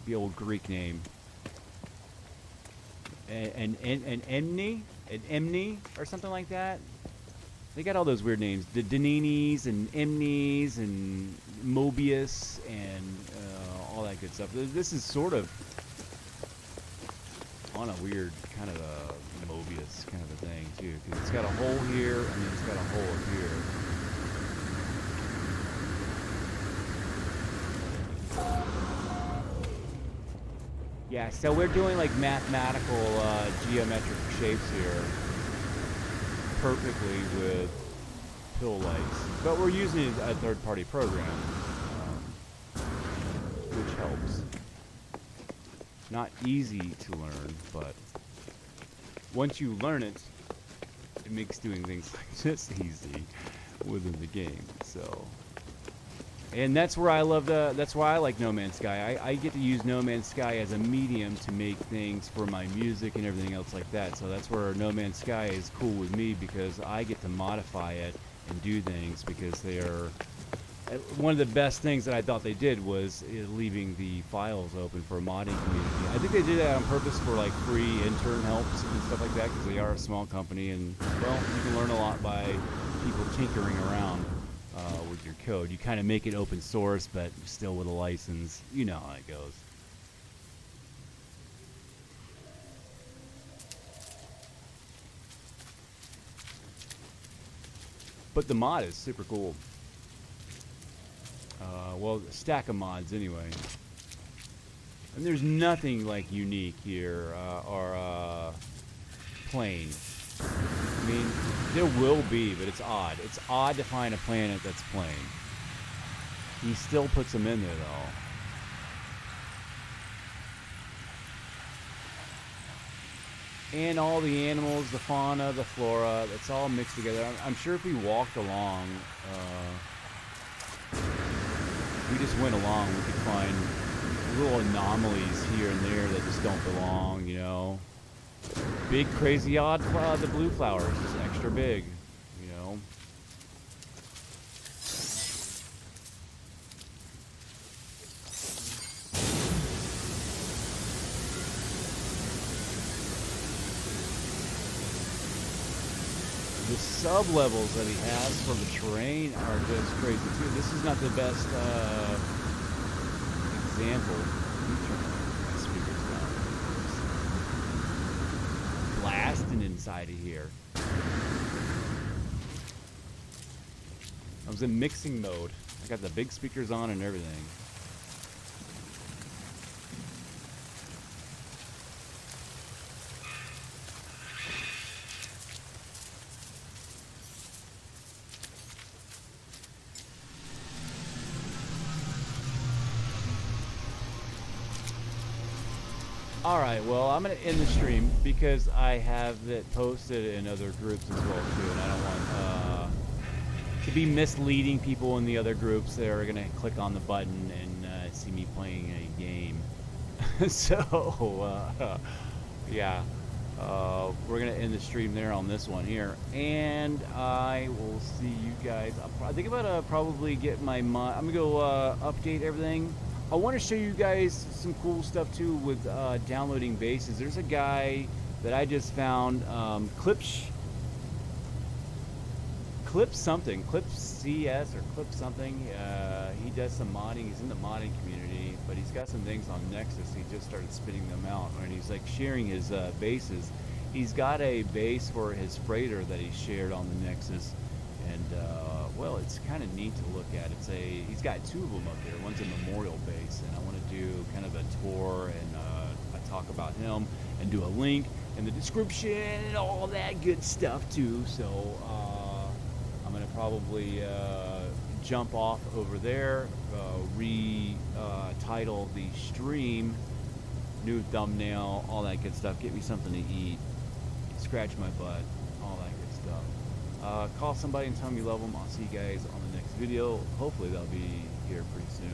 the old Greek name. An Emni or something like that. They got all those weird names. The Daninis and Emnis and Mobius and all that good stuff. This is sort of on a weird kind of a Mobius kind of a thing too, because it's got a hole here and then it's got a hole here. Yeah, so we're doing like mathematical geometric shapes here perfectly with pill lights, but we're using a third-party program, which helps. Not easy to learn, but once you learn it, it makes doing things like this easy within the game. So. And that's where I love that's why I like No Man's Sky. I get to use No Man's Sky as a medium to make things for my music and everything else like that. So that's where No Man's Sky is cool with me, because I get to modify it and do things, because they are... One of the best things that I thought they did was leaving the files open for a modding community. I think they did that on purpose for like free intern helps and stuff like that, because they are a small company, and well, you can learn a lot by people tinkering around with your code. You kind of make it open source, but still with a license. You know how it goes. But the mod is super cool. Well, a stack of mods anyway. And there's nothing like unique here or plain. I mean, there will be, but it's odd. It's odd to find a planet that's plain. He still puts them in there, though. And all the animals, the fauna, the flora, it's all mixed together. I'm sure if we walked along, we just went along, we could find little anomalies here and there that just don't belong, you know. Big, crazy, odd, the blue flowers, just extra big, you know. The sub-levels that he has for the terrain are just crazy too. This is not the best example. Let me turn my speakers down. Blasting inside of here. I was in mixing mode. I got the big speakers on and everything. Alright, well, I'm going to end the stream because I have it posted in other groups as well, too, and I don't want to be misleading people in the other groups that are going to click on the button and see me playing a game. So, yeah, we're going to end the stream there on this one here, and I will see you guys. I think I'm going to probably get my I'm going to go update everything. I want to show you guys some cool stuff too with downloading basses. There's a guy that I just found, Clip CS or Clip something. He does some modding. He's in the modding community, but he's got some things on Nexus. He just started spitting them out, and he's like sharing his basses. He's got a bass for his freighter that he shared on the Nexus. And well, it's kind of neat to look at. He's got two of them up there. One's a memorial base, and I want to do kind of a tour and I talk about him and do a link in the description and all that good stuff too. So I'm gonna probably jump off over there, title the stream, new thumbnail, all that good stuff. Get me something to eat, scratch my butt, all that good stuff. Call somebody and tell them you love them. I'll see you guys on the next video. Hopefully that'll be here pretty soon.